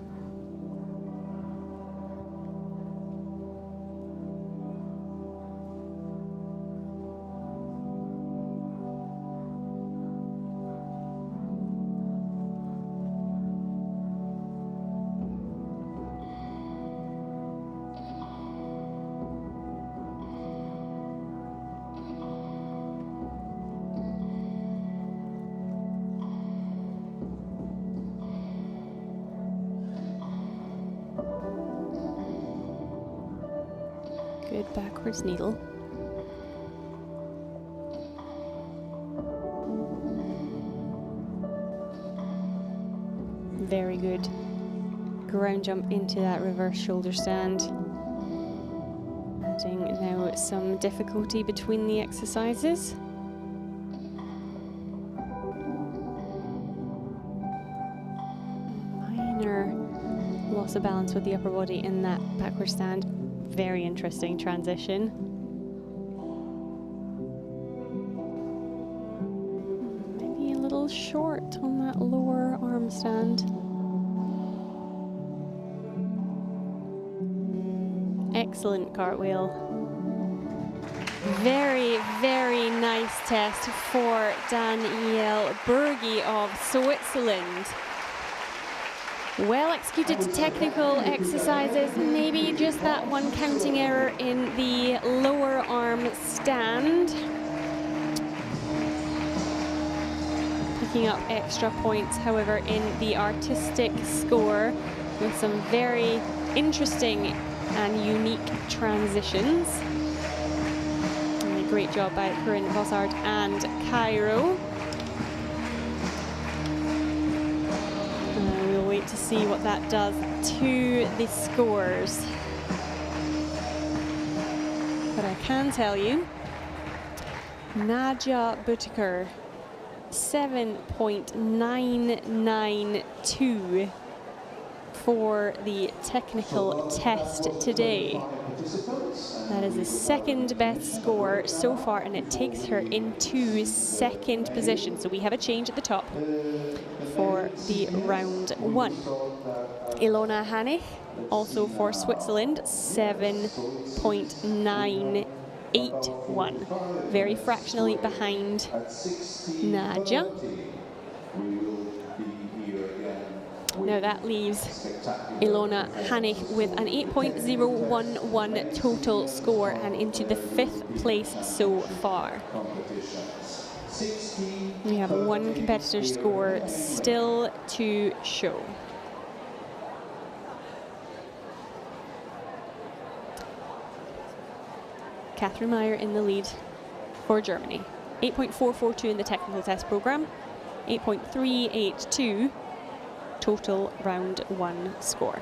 Good backwards needle. Very good ground jump into that reverse shoulder stand. Adding now some difficulty between the exercises. Minor loss of balance with the upper body in that backward stand. Very interesting transition. Maybe a little short on that lower arm stand. Excellent cartwheel. Very, very nice test for Danielle Berge of Switzerland. Well executed technical exercises, maybe just that one counting error in the lower arm stand. Picking up extra points, however, in the artistic score with some very interesting and unique transitions. And a great job by Corinne Vossard and Cairo. We'll wait to see what that does to the scores. But I can tell you, Nadja Buttiker, 7.992 for the technical test today. That is the second best score so far, and it takes her into second position. So we have a change at the top for the round one. Ilona Hanich, also for Switzerland, 7.981. Very fractionally behind Nadja. Now that leaves Ilona Hanich with an 8.011 total score and into the 5th place so far. We have one competitor score still to show. Catherine Meyer in the lead for Germany. 8.442 in the technical test program, 8.382 total round one score.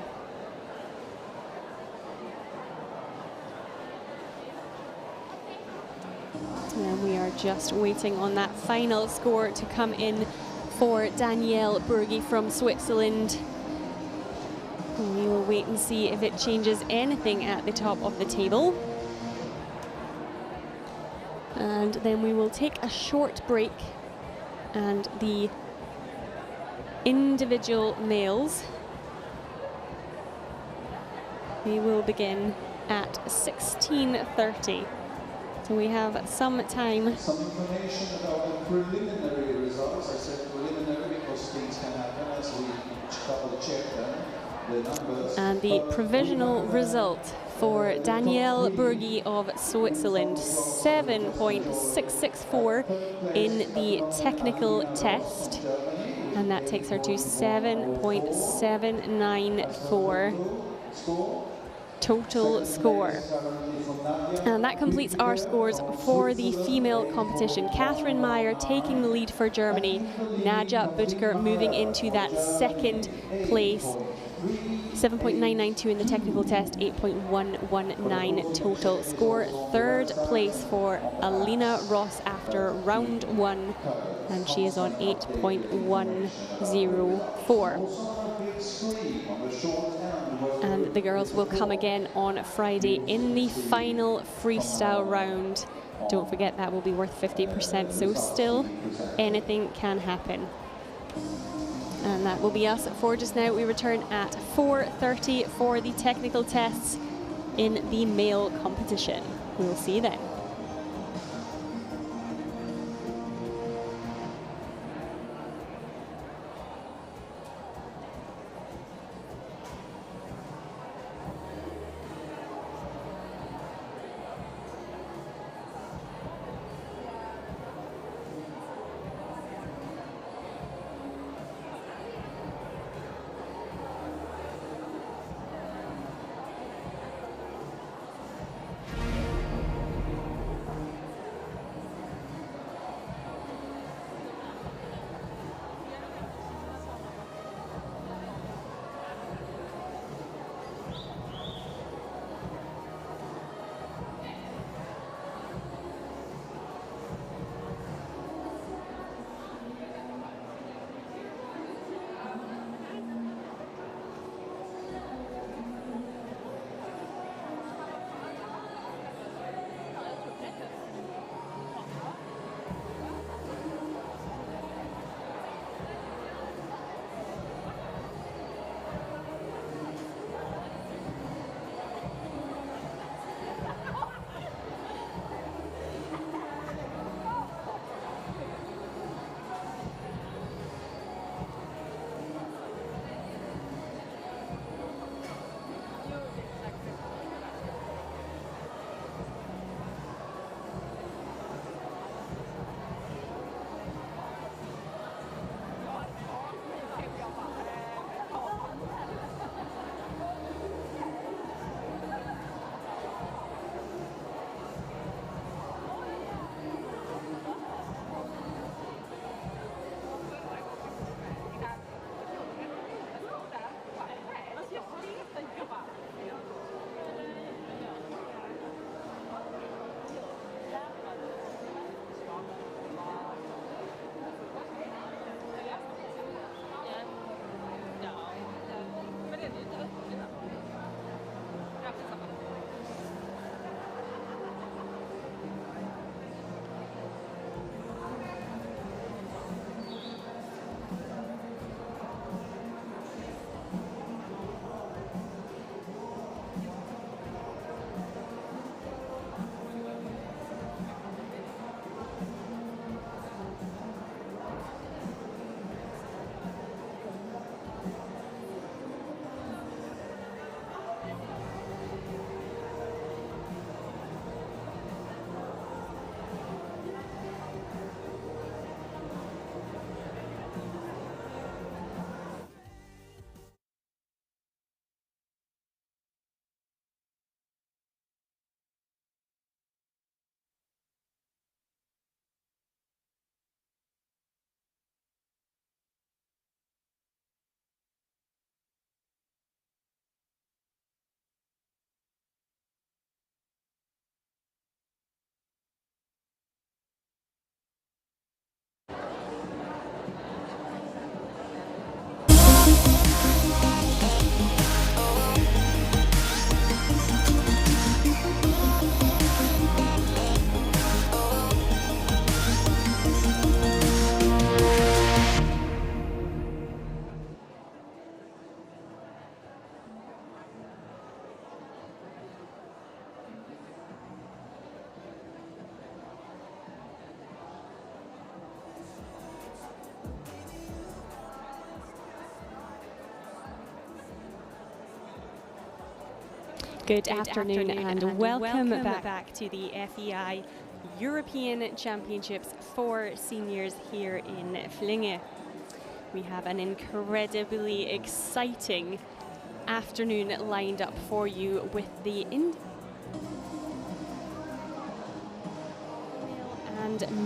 And we are just waiting on that final score to come in for Danielle Berge from Switzerland. We will wait and see if it changes anything at the top of the table. And then we will take a short break, and the individual males, we will begin at 16:30. So we have some time. Some information about the preliminary results. I said preliminary because things can happen as we double check them. The numbers. And the provisional result for Danielle Berge of Switzerland, 7.664 in the technical test. And that takes her to 7.794 total score. And that completes our scores for the female competition. Catherine Meyer taking the lead for Germany. Nadja Buttiker moving into that second place. 7.992 in the technical test, 8.119 total score. Third place for Alina Ross after round one, and she is on 8.104. And the girls will come again on Friday in the final freestyle round. Don't forget that will be worth 50%, so still anything can happen. And that will be us for just now. We return at 4:30 for the technical tests in the male competition. We will see you then. Good afternoon and welcome back to the FEI European Championships for seniors here in Flyinge. We have an incredibly exciting afternoon lined up for you with the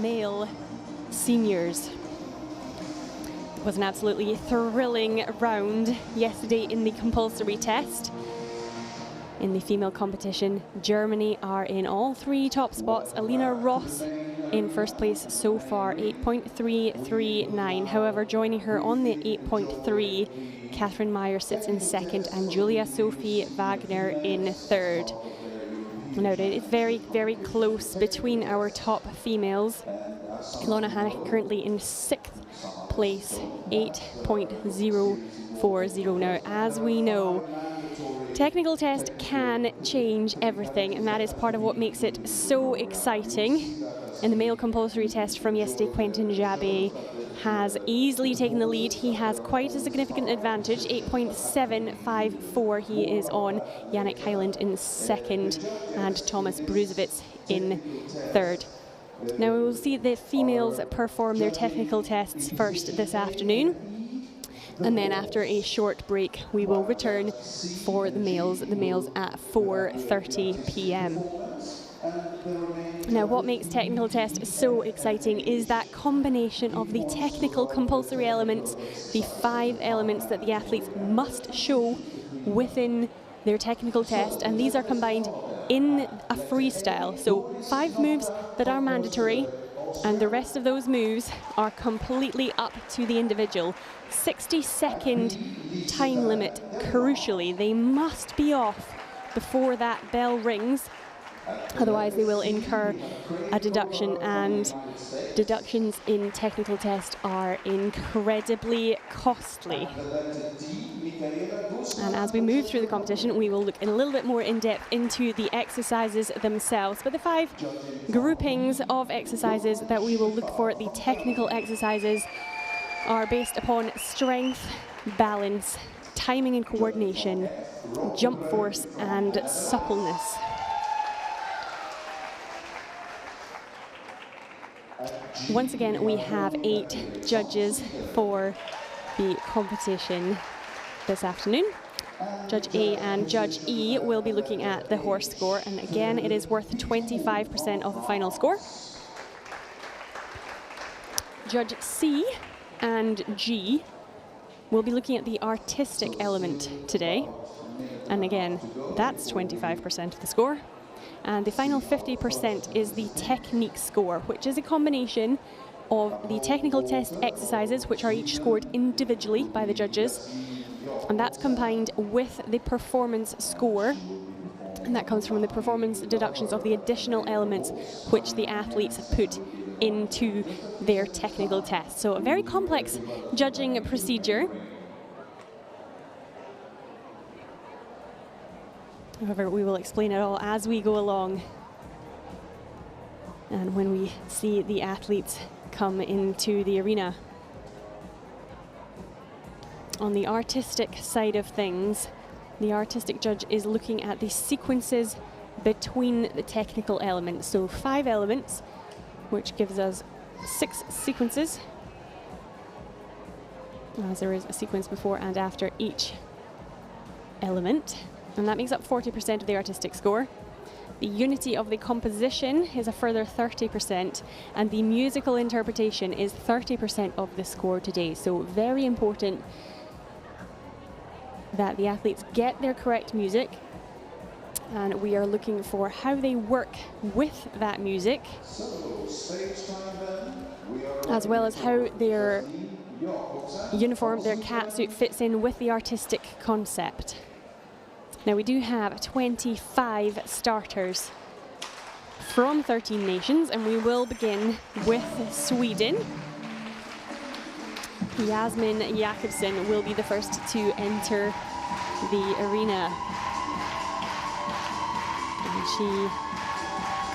male seniors. It was an absolutely thrilling round yesterday in the compulsory test. In the female competition, Germany are in all three top spots. Alina Ross in first place so far, 8.339. However, joining her on the 8.3, Catherine Meyer sits in second and Julia Sophie Wagner in third. Now, it is very, very close between our top females. Ilona Hanek currently in sixth place, 8.040. Now, as we know, technical test can change everything, and that is part of what makes it so exciting. In the male compulsory test from yesterday, Quentin Jabé has easily taken the lead. He has quite a significant advantage, 8.754 he is on. Yannick Hyland in second and Thomas Bruzewitz in third. Now we will see the females perform their technical tests first this afternoon. And then after a short break, we will return for the males at 4:30 p.m. Now, what makes technical test so exciting is that combination of the technical compulsory elements, the 5 elements that the athletes must show within their technical test, and these are combined in a freestyle. So 5 moves that are mandatory, and the rest of those moves are completely up to the individual. 60-second time limit, crucially. They must be off before that bell rings, otherwise they will incur a deduction, and deductions in technical test are incredibly costly. And as we move through the competition, we will look in a little bit more in depth into the exercises themselves. But the 5 groupings of exercises that we will look for, the technical exercises, are based upon strength, balance, timing and coordination, jump force, and suppleness. Once again, we have 8 judges for the competition this afternoon. Judge A and Judge E will be looking at the horse score, and again, it is worth 25% of the final score. Judge C and G will be looking at the artistic element today, and again, that's 25% of the score. And the final 50% is the technique score, which is a combination of the technical test exercises, which are each scored individually by the judges, and that's combined with the performance score, and that comes from the performance deductions of the additional elements which the athletes put into their technical test. So a very complex judging procedure. However, we will explain it all as we go along, and when we see the athletes come into the arena. On the artistic side of things, the artistic judge is looking at the sequences between the technical elements. So 5 elements, which gives us 6 sequences, as there is a sequence before and after each element. And that makes up 40% of the artistic score. The unity of the composition is a further 30%, and the musical interpretation is 30% of the score today. So very important that the athletes get their correct music, and we are looking for how they work with that music, as well as how their uniform, their catsuit, fits in with the artistic concept. Now, we do have 25 starters from 13 nations, and we will begin with Sweden. Jasmine Jakobsen will be the first to enter the arena. And she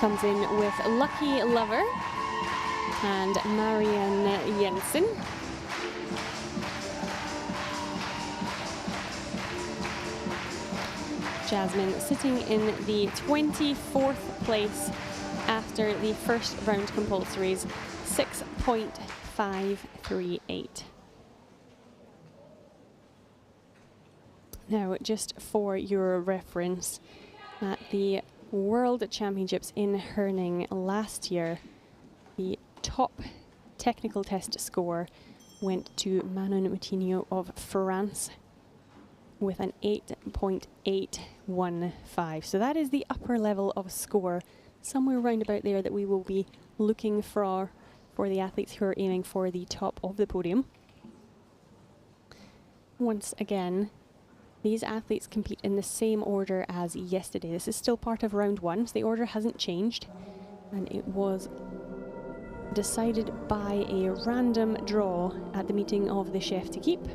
comes in with Lucky Lover and Marianne Jensen. Jasmine sitting in the 24th place after the first round compulsories, 6.538. Now, just for your reference, at the World Championships in Herning last year, the top technical test score went to Manon Moutinho of France with an 8.815. So that is the upper level of score, somewhere around about there that we will be looking for the athletes who are aiming for the top of the podium. Once again, these athletes compete in the same order as yesterday. This is still part of round one, so the order hasn't changed. And it was decided by a random draw at the meeting of the chef d'équipe.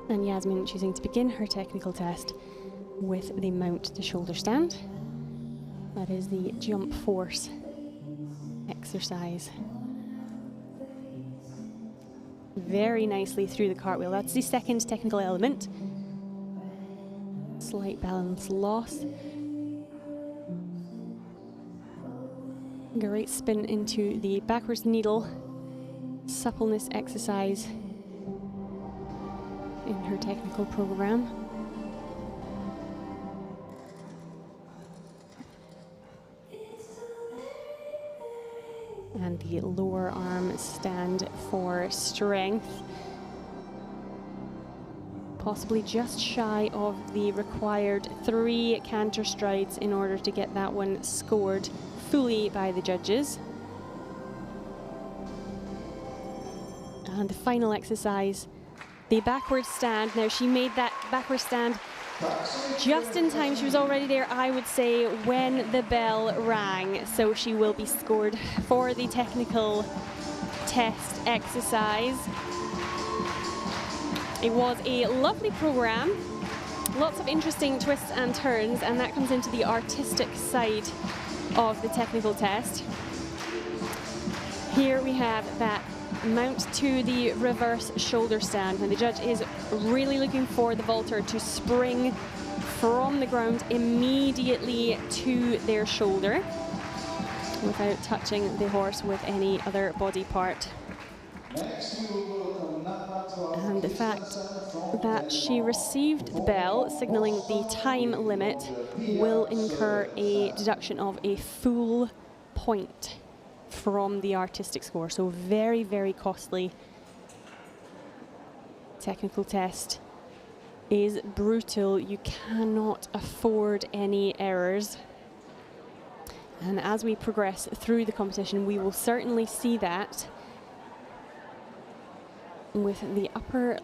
And Yasmin choosing to begin her technical test with the mount to shoulder stand. That is the jump force exercise. Very nicely through the cartwheel. That's the second technical element. Slight balance loss. Great spin into the backwards needle. Suppleness exercise in her technical program. And the lower arm stand for strength. Possibly just shy of the required 3 canter strides in order to get that one scored fully by the judges. And the final exercise, the backward stand. Now, she made that backward stand just in time. She was already there, I would say, when the bell rang. So she will be scored for the technical test exercise. It was a lovely program, lots of interesting twists and turns, and that comes into the artistic side of the technical test. Here we have that mount to the reverse shoulder stand, and the judge is really looking for the vaulter to spring from the ground immediately to their shoulder without touching the horse with any other body part. And the fact that she received the bell signaling the time limit will incur a deduction of a full point from the artistic score. So very, very costly. Technical test is brutal. You cannot afford any errors. And as we progress through the competition, we will certainly see that. With the upper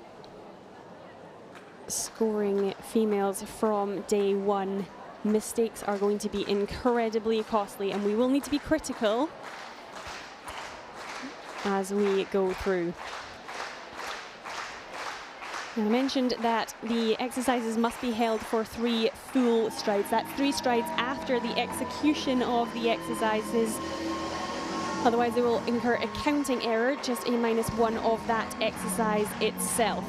scoring females from day one, mistakes are going to be incredibly costly, and we will need to be critical as we go through. And I mentioned that the exercises must be held for 3 full strides. That's 3 strides after the execution of the exercises. Otherwise, they will incur a counting error, just a -1 of that exercise itself.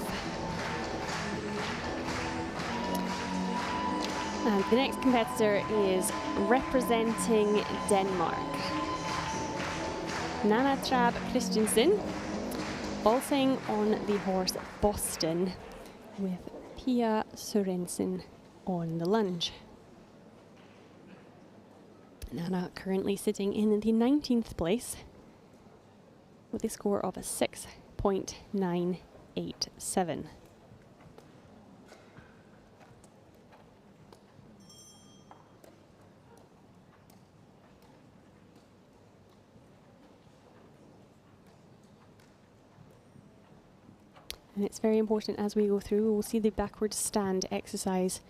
And the next competitor is representing Denmark. Nana Trabb Christensen, vaulting on the horse Boston with Pia Sørensen on the lunge. Nana currently sitting in the 19th place with a score of a 6.987. And it's very important as we go through, we will see the backward stand exercise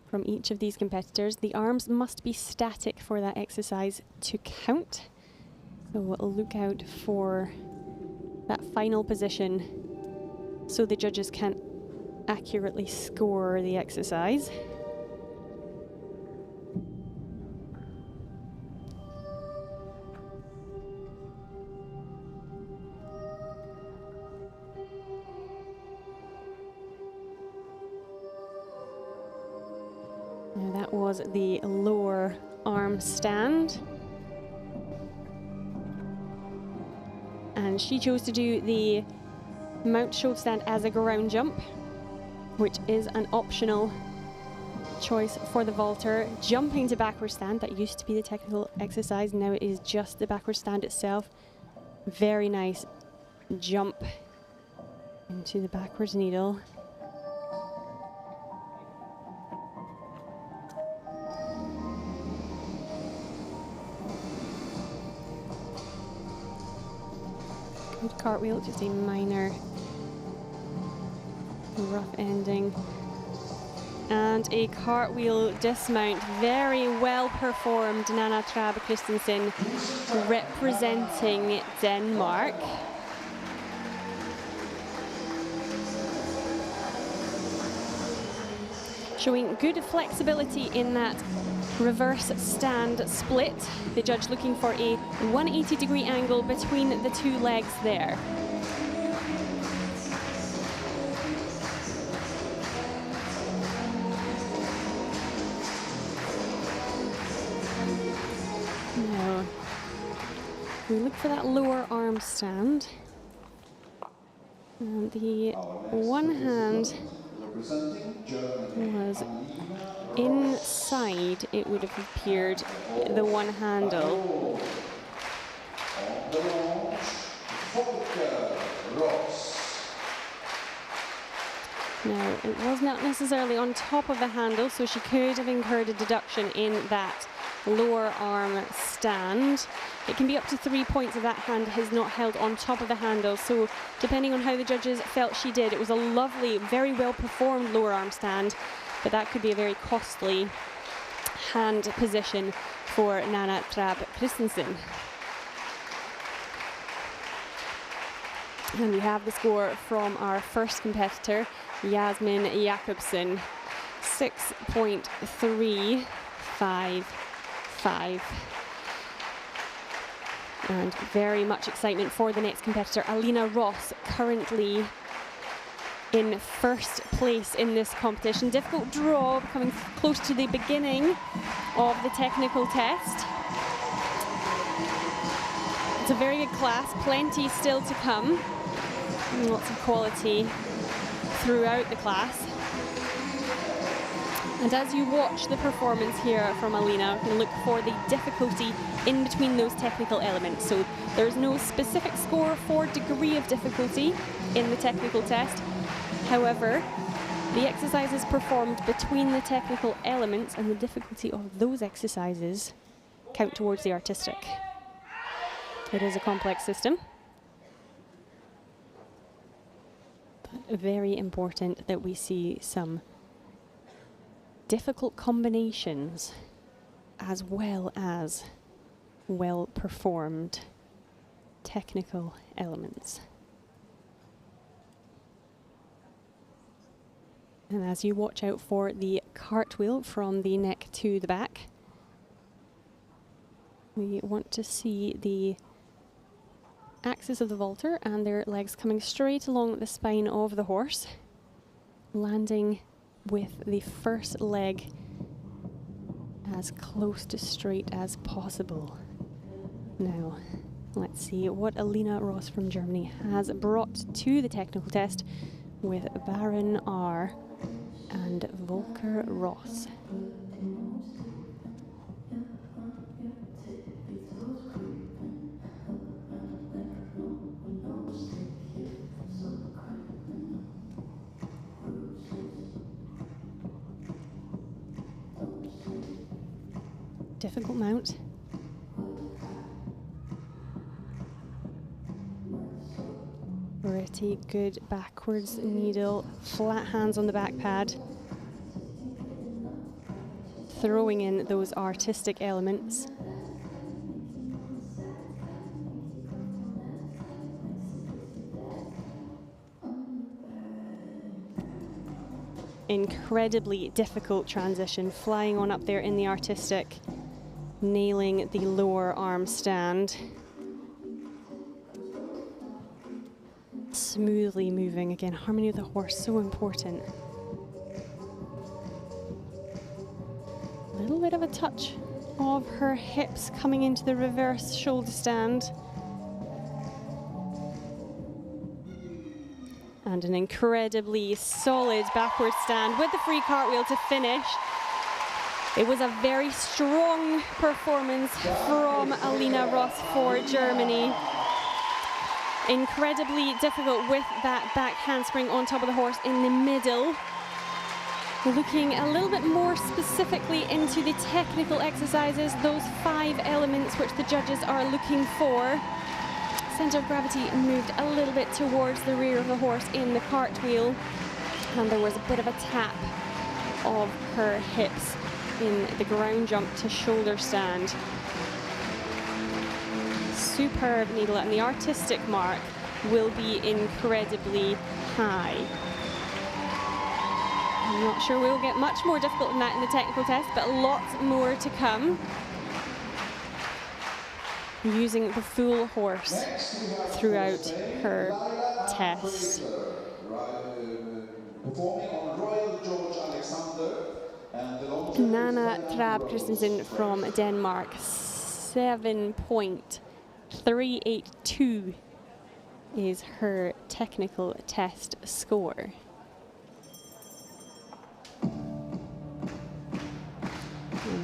from each of these competitors. The arms must be static for that exercise to count. So we'll look out for that final position so the judges can accurately score the exercise. Now that was the lower arm stand. And she chose to do the mount shoulder stand as a ground jump, which is an optional choice for the vaulter. Jumping to backward stand, that used to be the technical exercise, now it is just the backward stand itself. Very nice jump into the backwards needle. Good cartwheel, just a minor rough ending. And a cartwheel dismount, very well performed. Nana Trabe Christensen representing Denmark. Showing good flexibility in that reverse stand split. The judge looking for a 180-degree angle between the two legs there. Now, we look for that lower arm stand. And the one hand was inside, it would have appeared, the one handle. Now, it was not necessarily on top of the handle, so she could have incurred a deduction in that lower arm stand. It can be up to 3 points if that hand is not held on top of the handle. So depending on how the judges felt she did, it was a lovely, very well performed lower arm stand, but that could be a very costly hand position for Nana Trabe Christensen. And we have the score from our first competitor, Yasmin Jakobsen, 6.355. And very much excitement for the next competitor, Alina Ross, currently in first place in this competition. Difficult draw, coming close to the beginning of the technical test. It's a very good class, plenty still to come. Lots of quality throughout the class. And as you watch the performance here from Alina, you can look for the difficulty in between those technical elements. So there's no specific score for degree of difficulty in the technical test. However, the exercises performed between the technical elements and the difficulty of those exercises count towards the artistic. It is a complex system, but very important that we see some difficult combinations as well as well-performed technical elements. And as you watch out for the cartwheel from the neck to the back, we want to see the axis of the vaulter and their legs coming straight along the spine of the horse, landing with the first leg as close to straight as possible. Now, let's see what Alina Ross from Germany has brought to the technical test with Baron R and Volker Ross. Difficult mount. Pretty good backwards needle, flat hands on the back pad. Throwing in those artistic elements. Incredibly difficult transition, flying on up there in the artistic, nailing the lower arm stand. Smoothly moving, again, harmony of the horse, so important. A little bit of a touch of her hips coming into the reverse shoulder stand. And an incredibly solid backward stand with the free cartwheel to finish. It was a very strong performance from Alina Ross for Germany. Incredibly difficult with that back handspring on top of the horse in the middle. Looking a little bit more specifically into the technical exercises, those 5 elements which the judges are looking for. Center of gravity moved a little bit towards the rear of the horse in the cartwheel, and there was a bit of a tap of her hips in the ground jump to shoulder stand. Superb needle, and the artistic mark will be incredibly high. I'm not sure we'll get much more difficult than that in the technical test, but lots more to come. Using the full horse throughout her test. Nana Traab Christensen from Denmark, 7.382 is her technical test score. And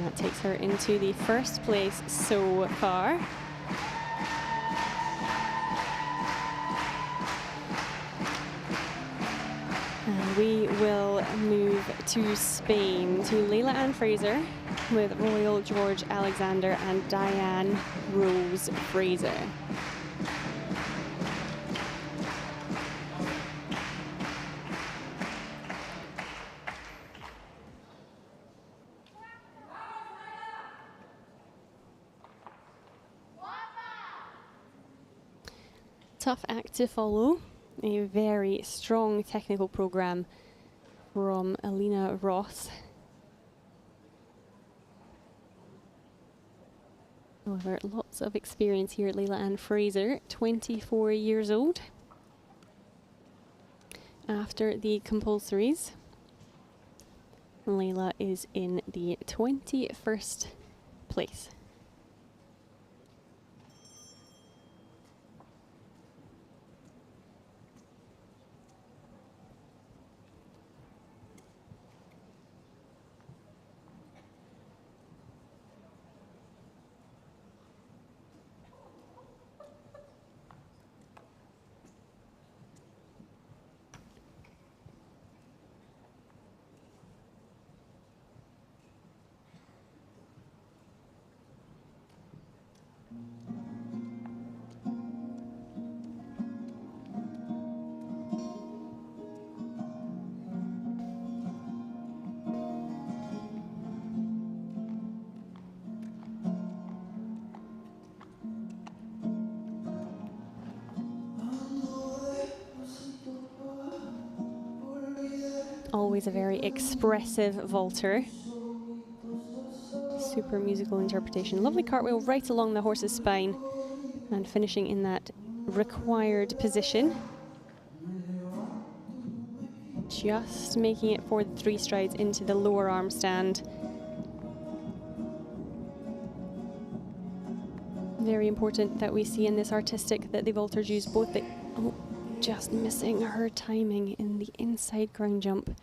that takes her into the first place so far. And we will move to Spain, to Leila Ann Fraser with Royal George Alexander and Diane Rose Fraser. Tough act to follow. A very strong technical program from Alina Ross. However, lots of experience here at Leila Ann Fraser, 24 years old. After the compulsories, Leila is in the 21st place. Always a very expressive vaulter. Super musical interpretation. Lovely cartwheel right along the horse's spine and finishing in that required position. Just making it for the 3 strides into the lower arm stand. Very important that we see in this artistic that the vaulters use both the... Oh, just missing her timing in the inside ground jump.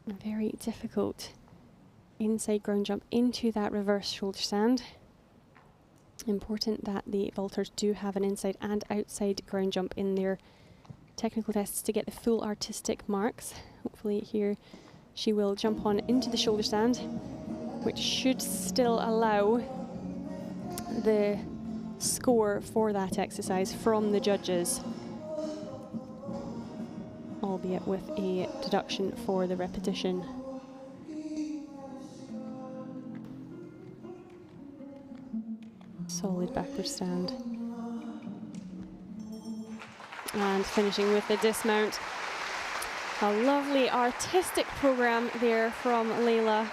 A very difficult inside ground jump into that reverse shoulder stand. Important that the vaulters do have an inside and outside ground jump in their technical tests to get the full artistic marks. Hopefully here she will jump on into the shoulder stand, which should still allow the score for that exercise from the judges, albeit with a deduction for the repetition. Solid backward stand. And finishing with the dismount. A lovely artistic program there from Leila.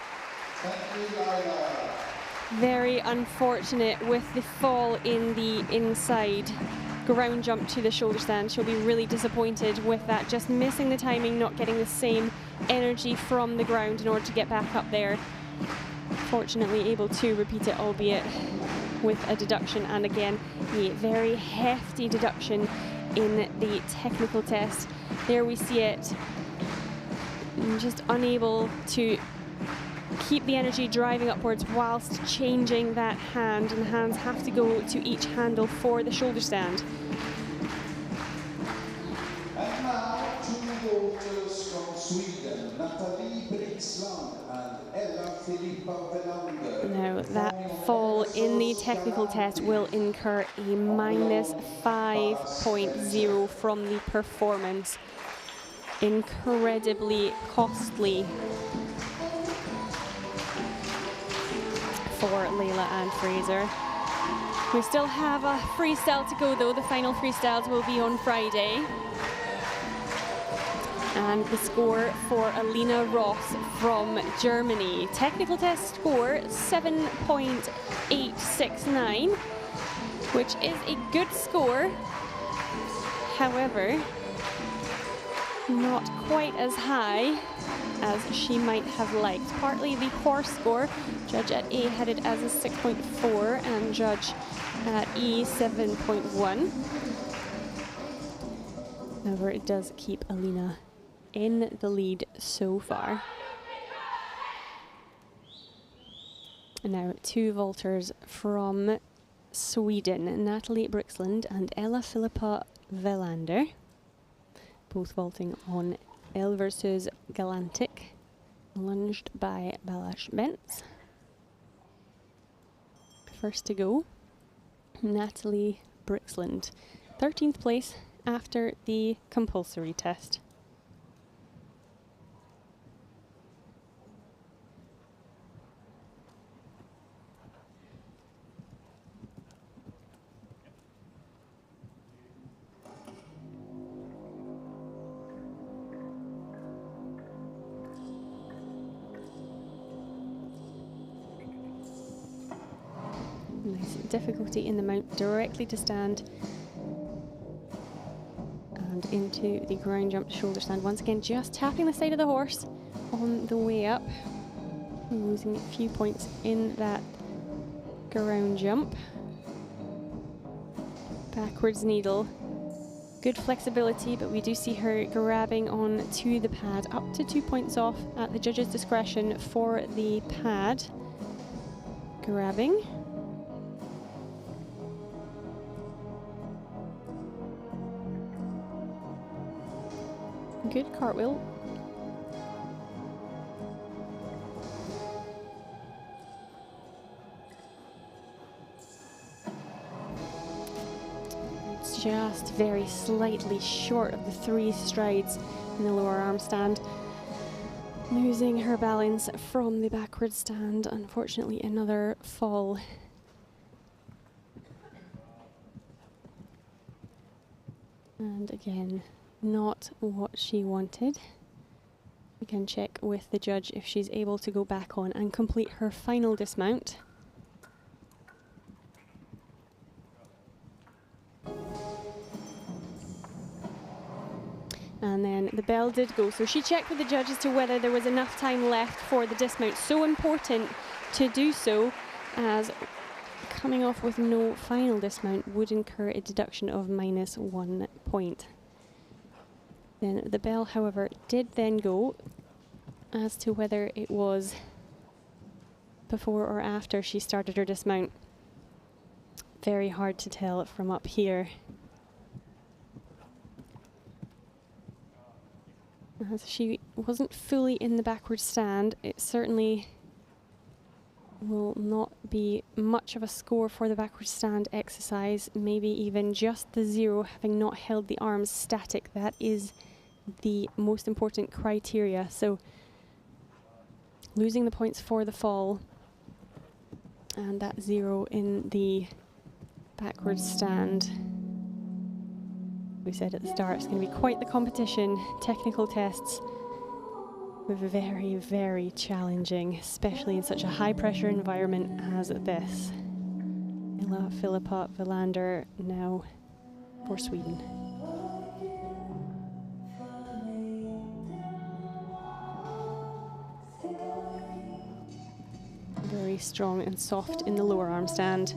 Very unfortunate with the fall in the inside ground jump to the shoulder stand. She'll be really disappointed with that, just missing the timing, not getting the same energy from the ground in order to get back up there. Fortunately able to repeat it, albeit with a deduction, and again a very hefty deduction in the technical test. There we see it, just unable to keep the energy driving upwards whilst changing that hand, and the hands have to go to each handle for the shoulder stand. And now two daughters from Sweden, Nathalie Brixland and Ella Filippa Velander. Now that fall in the technical test will incur a -5.0 from the performance. Incredibly costly for Layla and Fraser. We still have a freestyle to go though. The final freestyles will be on Friday. And the score for Alina Ross from Germany. Technical test score 7.869, which is a good score. However, not quite as high as she might have liked. Partly the horse score, judge at A had it as a 6.4 and judge at E 7.1. However, it does keep Alina in the lead so far. And now two vaulters from Sweden, Nathalie Brixland and Ella Filippa Velander, both vaulting on L versus Galantic, lunged by Balázs Bence. First to go, Nathalie Brixland, 13th place after the compulsory test. Nice difficulty in the mount, directly to stand and into the ground jump shoulder stand. Once again, just tapping the side of the horse on the way up, losing a few points in that ground jump. Backwards needle, good flexibility, but we do see her grabbing on to the pad, up to 2 points off at the judge's discretion for the pad. Grabbing. Good cartwheel. It's just very slightly short of the 3 strides in the lower arm stand. Losing her balance from the backward stand. Unfortunately, another fall. And again, not what she wanted. We can check with the judge if she's able to go back on and complete her final dismount. And then the bell did go, so she checked with the judge as to whether there was enough time left for the dismount. So important to do so, as coming off with no final dismount would incur a deduction of -1 point. Then the bell, however, did then go as to whether it was before or after she started her dismount. Very hard to tell from up here. As she wasn't fully in the backward stand, it certainly will not be much of a score for the backward stand exercise, maybe even just the 0, having not held the arms static. That is the most important criteria. So losing the points for the fall and that 0 in the backward stand. We said at the start it's going to be quite the competition. Technical tests Very, very challenging, especially in such a high pressure environment as this. Ella Filippa Welander now for Sweden. Very strong and soft in the lower arm stand.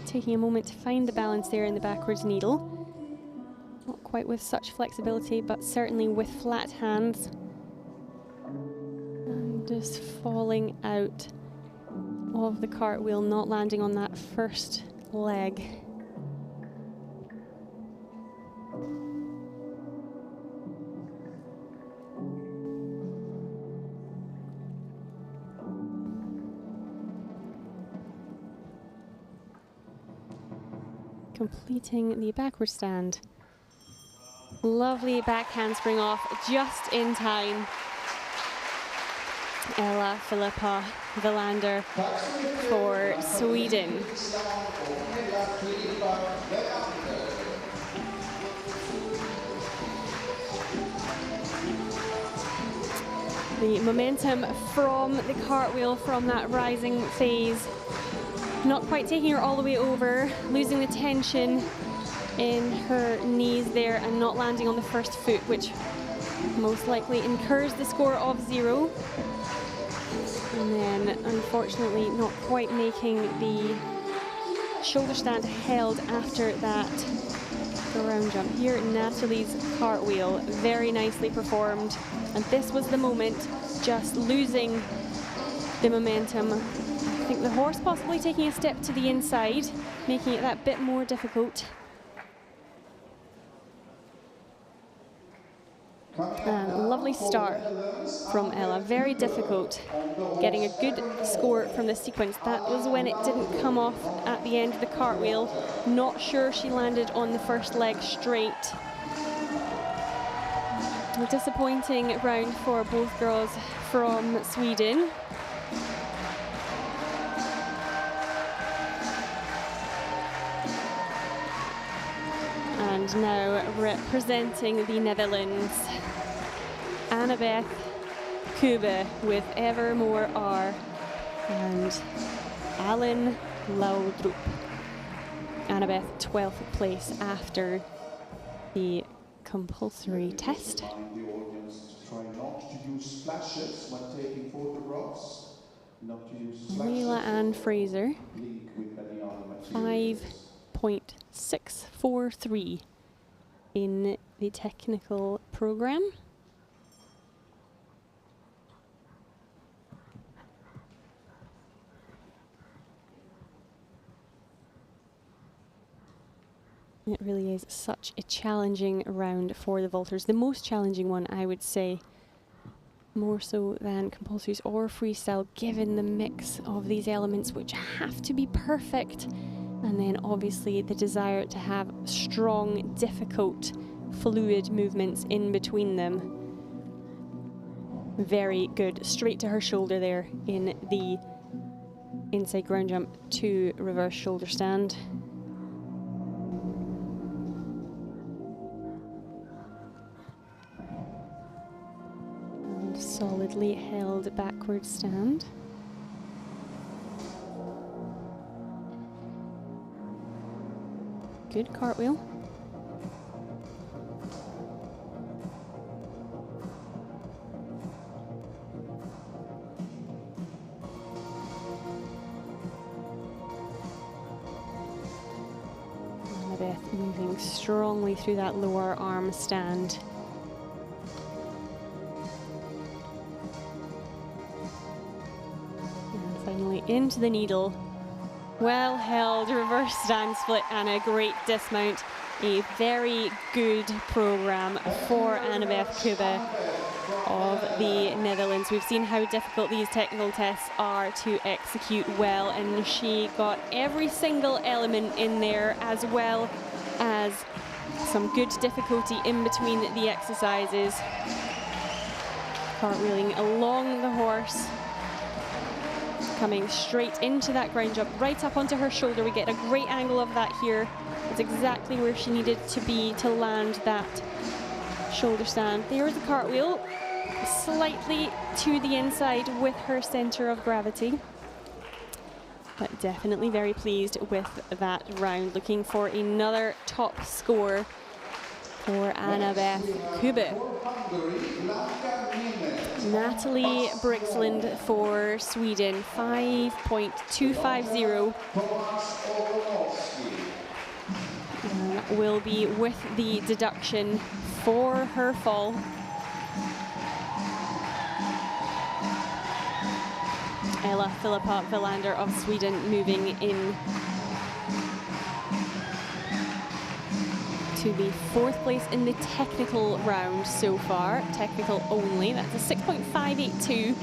Taking a moment to find the balance there in the backwards needle. Not quite with such flexibility, but certainly with flat hands. And just falling out of the cartwheel, not landing on that first leg. Completing the backward stand. Lovely back handspring off just in time. Ella Filippa Welander for Sweden. The momentum from the cartwheel from that rising phase, not quite taking her all the way over, losing the tension in her knees there and not landing on the first foot, which most likely incurs the score of 0. And then unfortunately not quite making the shoulder stand held after that ground jump. Here Natalie's cartwheel, very nicely performed, and this was the moment, just losing the momentum. I think the horse possibly taking a step to the inside, making it that bit more difficult. And lovely start from Ella, very difficult. Getting a good score from this sequence. That was when it didn't come off at the end of the cartwheel. Not sure she landed on the first leg straight. A disappointing round for both girls from Sweden. And now representing the Netherlands, Annabeth Kube with Evermore R and Alan Laudrup. Annabeth 12th place after the compulsory test. The audience to try not to use flashes when taking photographs. Not to use Leila Ann Fraser, link with any other materials. 5.643 in the technical program. It really is such a challenging round for the vaulters. The most challenging one, I would say, more so than compulsories or freestyle, given the mix of these elements which have to be perfect. And then obviously the desire to have strong, difficult, fluid movements in between them. Very good. Straight to her shoulder there in the inside ground jump to reverse shoulder stand. And solidly held backward stand. Good cartwheel. Annabeth moving strongly through that lower arm stand. And finally into the needle. Well held reverse stand split and a great dismount. A very good program for Annabeth Kube of the Netherlands. We've seen how difficult these technical tests are to execute well, and she got every single element in there, as well as some good difficulty in between the exercises. Cartwheeling along the horse. coming straight into that ground jump, right up onto her shoulder. We get a great angle of that here. It's exactly where she needed to be to land that shoulder stand. There's the cartwheel, slightly to the inside with her center of gravity. But definitely very pleased with that round. Looking for another top score for Annabeth Kube. Natalie Brixland for Sweden, 5.250. Will be with the deduction for her fall. Ella Filippa Wilander of Sweden moving in to the 4th place in the technical round so far. Technical only. That's a 6.582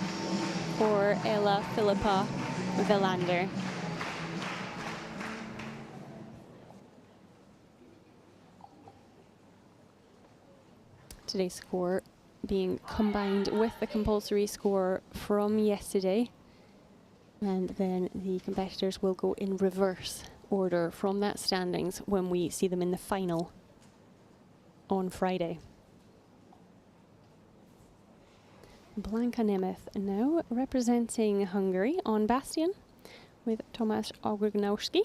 for Ella Filippa Wilander. Today's score being combined with the compulsory score from yesterday. And then the competitors will go in reverse order from that standings when we see them in the final on Friday. Blanka Nemeth now representing Hungary on Bastion with Tomasz Ogrygnowski.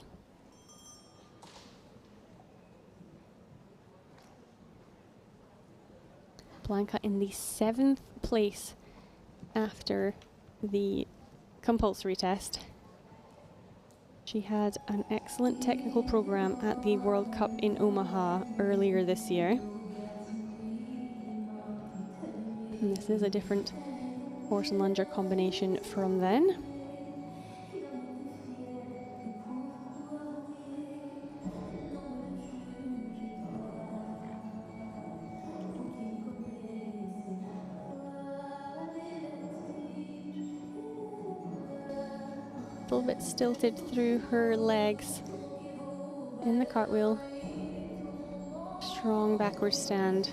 Blanka in the 7th place after the compulsory test. She had an excellent technical program at the World Cup in Omaha earlier this year. And this is a different horse and lunger combination from then. A little bit stilted through her legs in the cartwheel. Strong backward stand.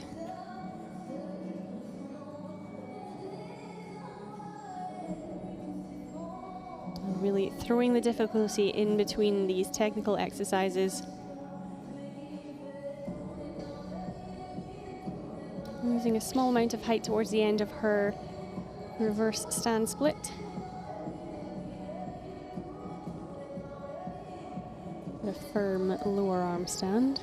And really throwing the difficulty in between these technical exercises. Losing a small amount of height towards the end of her reverse stand split. A firm lower arm stand.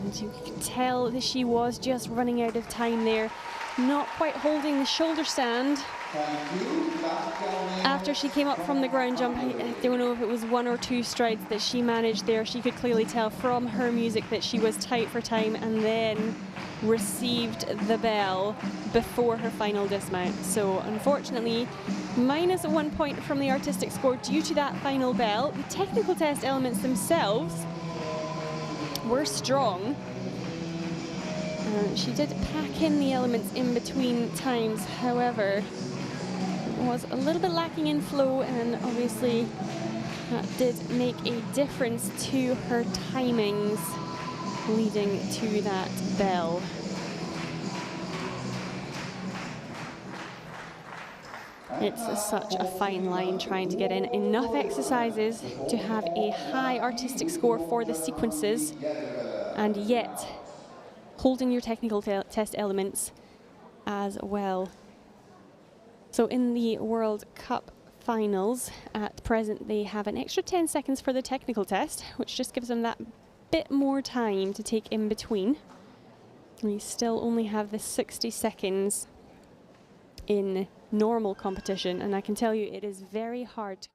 And you can tell that she was just running out of time there, not quite holding the shoulder stand. After she came up from the ground jump, I don't know if it was 1 or 2 strides that she managed there. She could clearly tell from her music that she was tight for time, and then received the bell before her final dismount. So unfortunately, minus 1 point from the artistic score due to that final bell. The technical test elements themselves were strong. She did pack in the elements in between times, however, was a little bit lacking in flow, and obviously that did make a difference to her timings leading to that bell. It's such a fine line trying to get in enough exercises to have a high artistic score for the sequences, and yet holding your technical test elements as well. So in the World Cup finals at present, they have an extra 10 seconds for the technical test, which just gives them that bit more time to take in between. We still only have the 60 seconds in normal competition, and I can tell you it is very hard.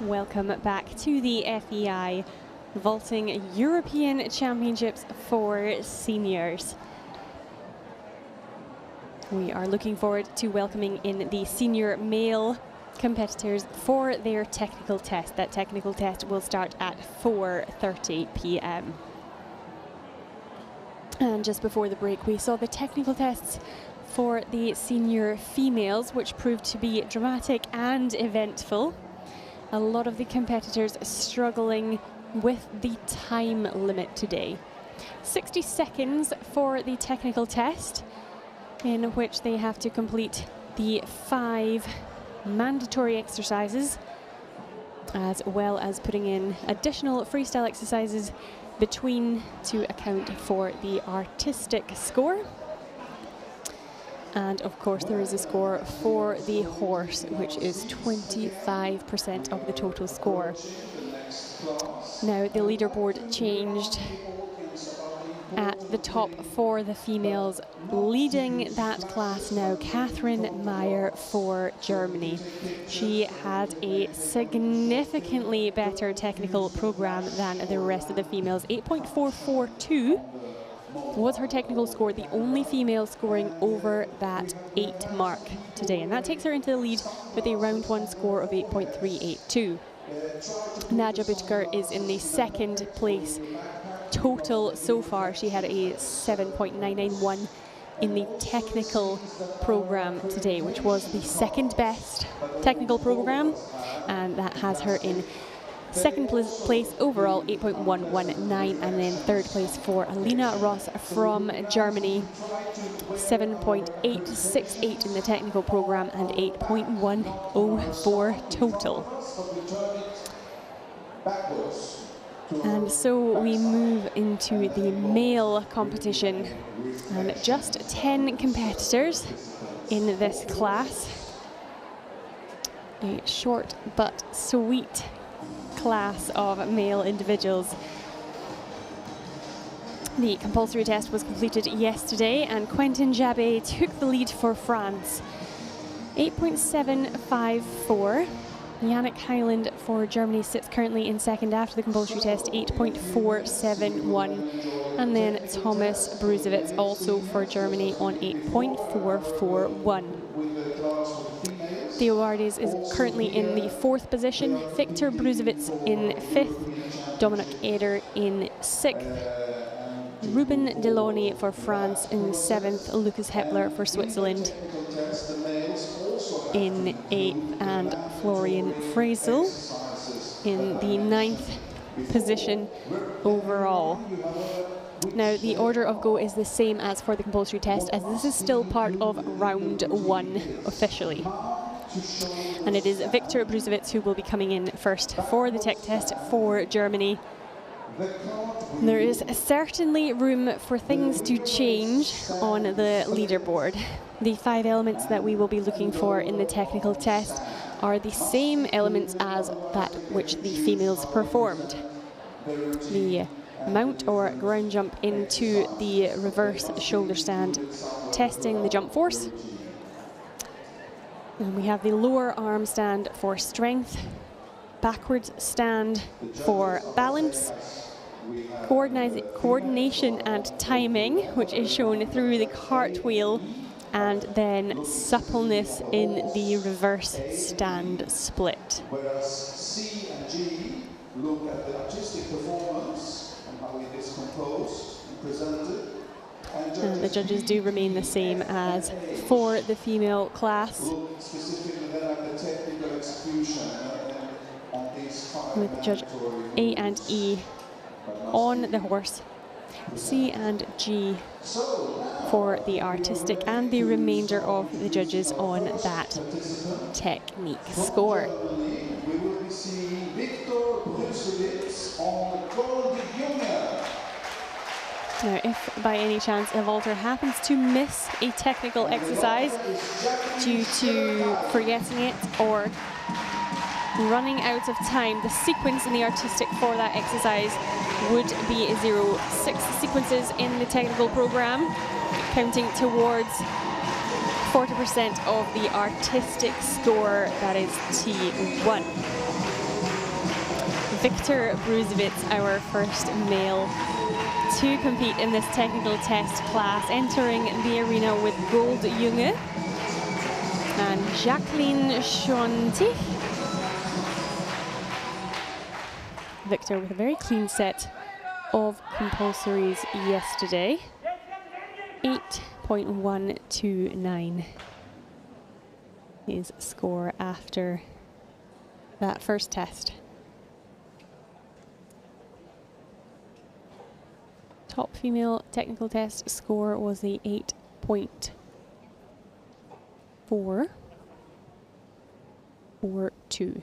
Welcome back to the FEI Vaulting European Championships for seniors. We are looking forward to welcoming in the senior male competitors for their technical test. That technical test will start at 4:30 p.m. And just before the break, we saw the technical tests for the senior females, which proved to be dramatic and eventful. A lot of the competitors struggling with the time limit today. 60 seconds for the technical test, in which they have to complete the 5 mandatory exercises, as well as putting in additional freestyle exercises between to account for the artistic score. And of course there is a score for the horse, which is 25% of the total score. Now the leaderboard changed at the top for the females. Leading that class now, Catherine Meyer for Germany. She had a significantly better technical program than the rest of the females. 8.442 was her technical score, the only female scoring over that 8 mark today, and that takes her into the lead with a round 1 score of 8.382. Nadja Butker is in the 2nd place total so far. She had a 7.991 in the technical program today, which was the 2nd best technical program, and that has her in 2nd place overall, 8.119, and then 3rd place for Alina Ross from Germany, 7.868 in the technical program and 8.104 total. And so we move into the male competition, and just 10 competitors in this class. A short but sweet class of male individuals. The compulsory test was completed yesterday, and Quentin Jabet took the lead for France. 8.754. Yannick Hyland for Germany sits currently in 2nd after the compulsory test, 8.471. And then Thomas Bruzewitz also for Germany on 8.441. Theo Vardes is currently in the 4th position, Victor Bruzewitz in 5th, Dominic Eder in 6th, Ruben Delaunay for France in 7th, Lucas Hepler for Switzerland in 8th, and Florian Frazel in the 9th position overall. Now the order of go is the same as for the compulsory test, as this is still part of round 1 officially. And it is Victor Bruzewitz who will be coming in first for the tech test for Germany. There is certainly room for things to change on the leaderboard. The 5 elements that we will be looking for in the technical test are the same elements as that which the females performed. The mount or ground jump into the reverse shoulder stand, testing the jump force. And we have the lower arm stand for strength, backwards stand for balance, coordination and timing, which is shown through the cartwheel, and then suppleness in the reverse stand split. Whereas C and G look at the artistic performance and how it is composed and presented. And the judges do remain the same as for the female class, Specifically then at the technical execution on these 5 with Judge A and E on the horse, C and G for the artistic, and the remainder of the judges on that technique score. We will be seeing Victor Bruzewitz on gold junior. Now, if by any chance a vaulter happens to miss a technical exercise due to forgetting it or running out of time, the sequence in the artistic for that exercise would be 0. 6 sequences in the technical program, counting towards 40% of the artistic score, that is T1. Victor Bruzewitz, our first male to compete in this technical test class, entering the arena with Goldjunge and Jacqueline Schontig. Victor with a very clean set of compulsories yesterday. 8.129 his score after that first test. Top female technical test score was the 8.442.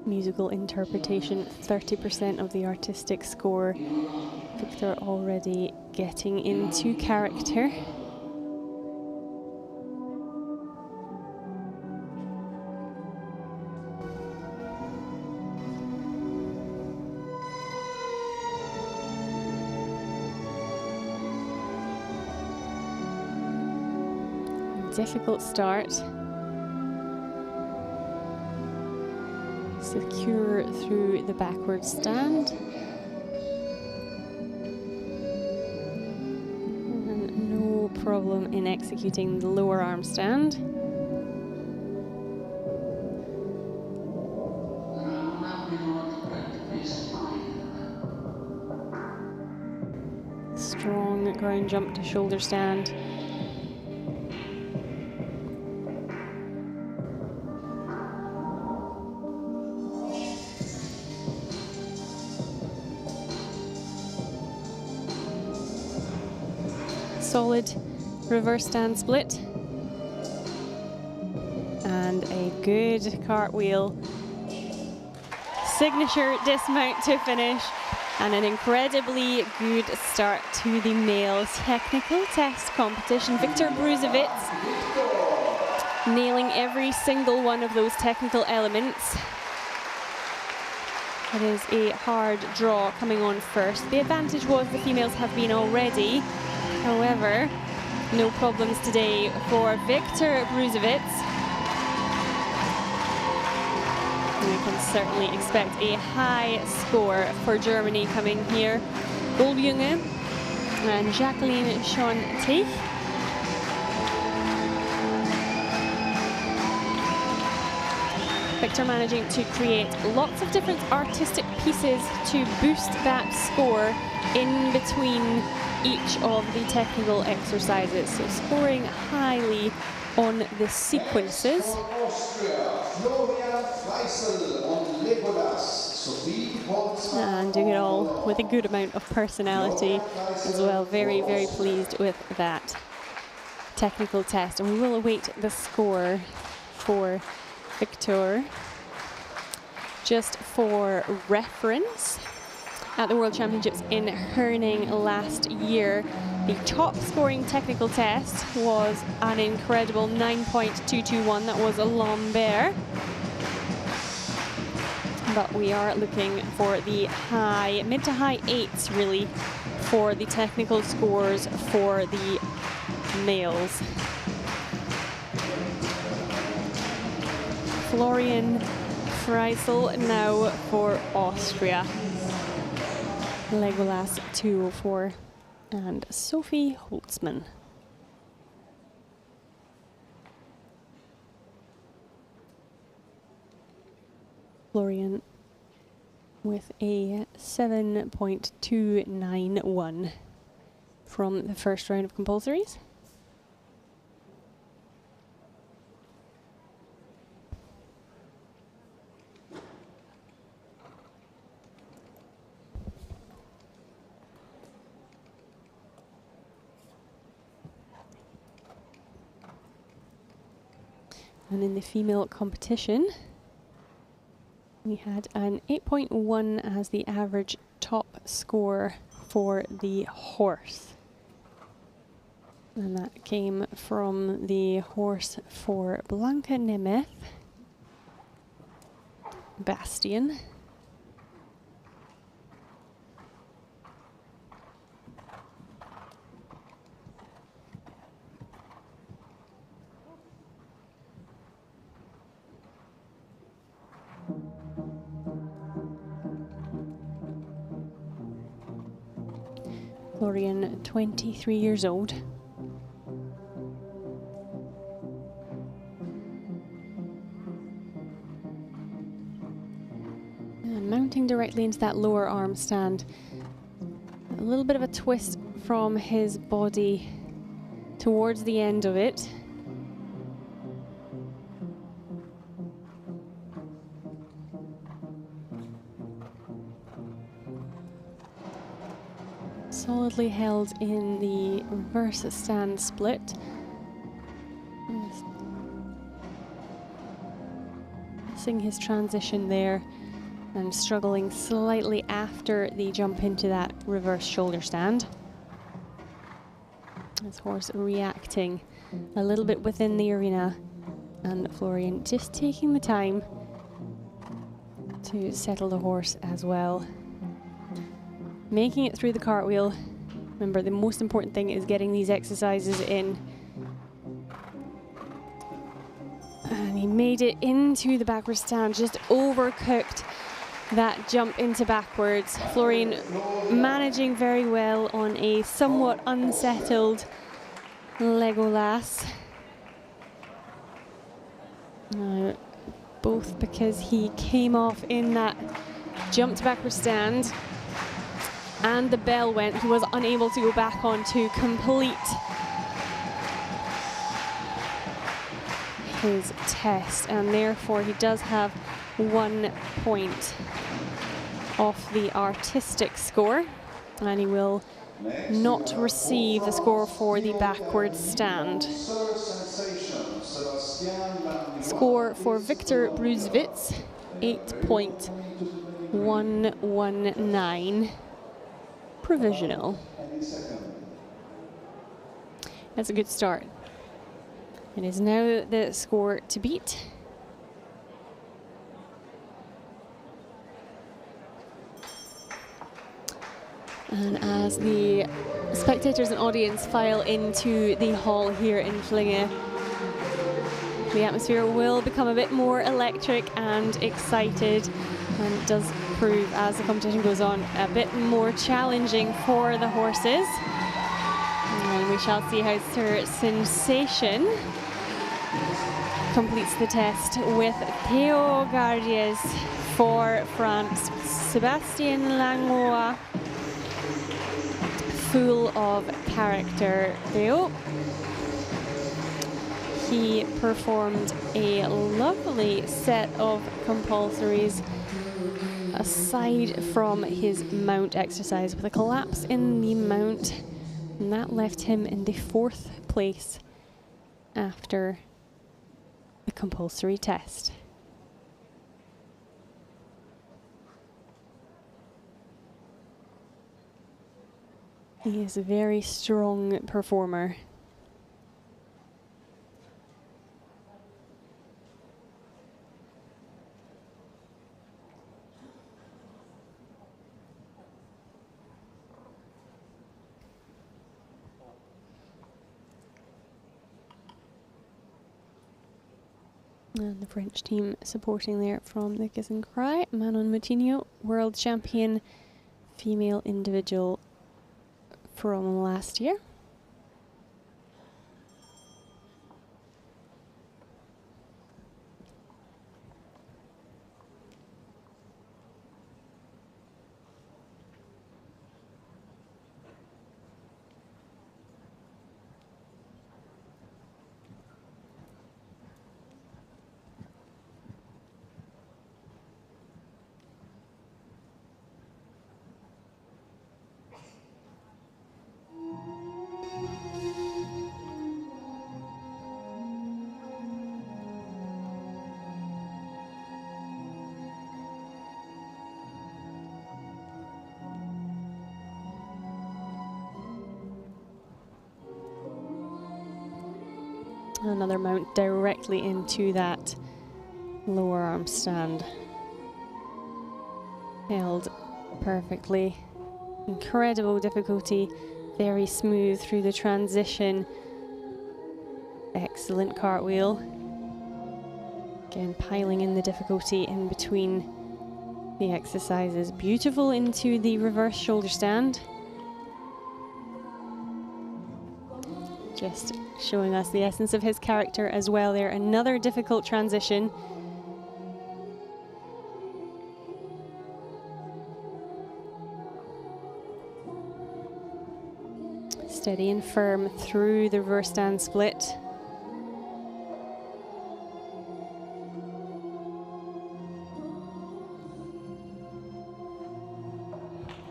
Musical interpretation, 30% of the artistic score. Victor already getting into character. Difficult start. Secure through the backward stand. And no problem in executing the lower arm stand. Strong ground jump to shoulder stand. Solid reverse stand split. And a good cartwheel. Signature dismount to finish. And an incredibly good start to the male technical test competition. Victor Bruzewitz nailing every single one of those technical elements. It is a hard draw coming on first. The advantage was the females have been already. However, no problems today for Victor Bruzewitz. We can certainly expect a high score for Germany coming here. Goldjunge and Jacqueline Schontig. Victor managing to create lots of different artistic pieces to boost that score in between each of the technical exercises. So scoring highly on the sequences. And doing it all with a good amount of personality as well. Very, very pleased with that technical test. And we will await the score for Victor. Just for reference, at the World Championships in Herning last year, the top scoring technical test was an incredible 9.221. That was a Lambert. But we are looking for the mid to high eights really for the technical scores for the males. Florian Freisel now for Austria. Legolas 204 and Sophie Holtzmann. Florian with a 7.291 from the first round of compulsories. And in the female competition, we had an 8.1 as the average top score for the horse. 8.1 And that came from the horse for Blanca Nemeth, Bastion. Florian, 23 years old. And mounting directly into that lower arm stand. A little bit of a twist from his body towards the end of it. Solidly held in the reverse stand split. Missing his transition there and struggling slightly after the jump into that reverse shoulder stand. This horse reacting a little bit within the arena, and Florian just taking the time to settle the horse as well. Making it through the cartwheel. Remember, the most important thing is getting these exercises in. And he made it into the backward stand, just overcooked that jump into backwards. Florian managing very well on a somewhat unsettled Legolas. Both because he came off in that jumped backward stand and the bell went, he was unable to go back on to complete his test, and therefore he does have 1 point off the artistic score, and he will not receive the score for the backward stand. Score for Victor Bruzwitz, 8.119. Provisional. That's a good start. It is now the score to beat. And as the spectators and audience file into the hall here in Flyinge, the atmosphere will become a bit more electric and excited, and it does prove, as the competition goes on, a bit more challenging for the horses. And we shall see how Sir Sensation completes the test with Theo Gardiez for France. Sebastien Langlois, full of character, Theo. He performed a lovely set of compulsories aside from his mount exercise, with a collapse in the mount, and that left him in the 4th place after the compulsory test. He is a very strong performer. And the French team supporting there from the Kiss and Cry. Manon Moutinho, world champion female individual from last year. Another mount directly into that lower arm stand. Held perfectly. Incredible difficulty. Very smooth through the transition. Excellent cartwheel. Again, piling in the difficulty in between the exercises. Beautiful into the reverse shoulder stand. Just showing us the essence of his character as well there. Another difficult transition. Steady and firm through the reverse stand split.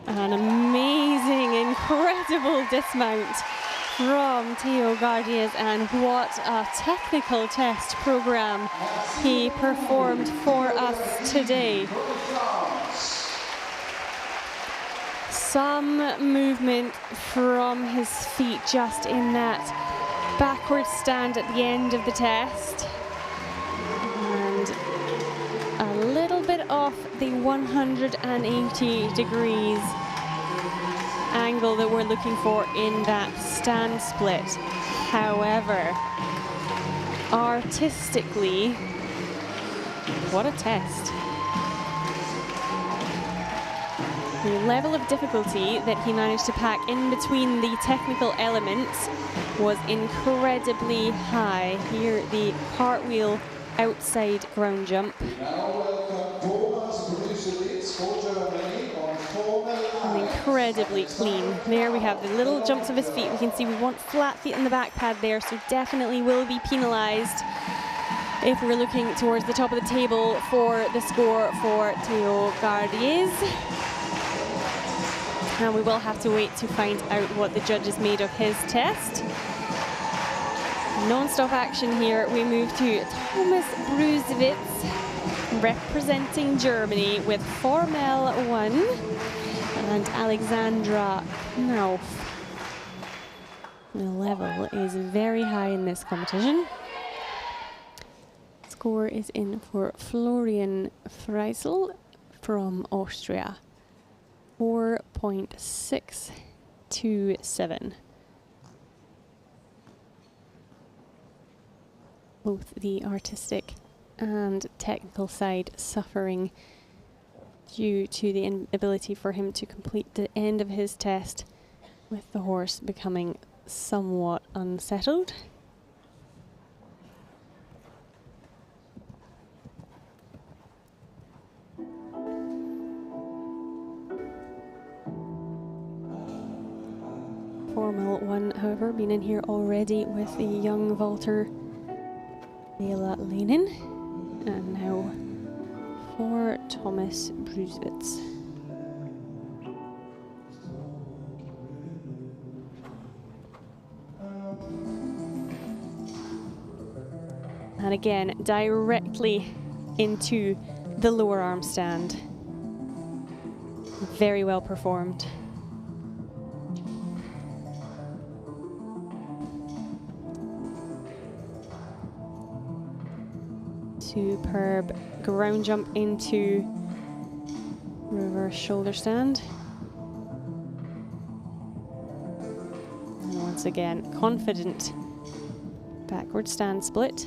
An amazing, incredible dismount from Theo Gardiez, and what a technical test program he performed for us today. Some movement from his feet just in that backward stand at the end of the test, and a little bit off the 180 degrees angle that we're looking for in that stand split. However, artistically, what a test. The level of difficulty that he managed to pack in between the technical elements was incredibly high. Here, the cartwheel outside ground jump. And incredibly clean. There we have the little jumps of his feet. We can see we want flat feet in the back pad there, so definitely will be penalised if we're looking towards the top of the table for the score for Theo Gardiez. And we will have to wait to find out what the judges made of his test. Non-stop action here. We move to Thomas Brusewitz, representing Germany with Formel 1, and Alexandra Knauf. The level is very high in this competition. Score is in for Florian Freisel from Austria. 4.627. Both the artistic and technical side suffering due to the inability for him to complete the end of his test, with the horse becoming somewhat unsettled. Formel 1, however, been in here already with the young vaulter Leila Lenin, and now for Thomas Brusewitz. And again, directly into the lower arm stand. Very well performed. Superb ground jump into reverse shoulder stand. And once again, confident backward stand split.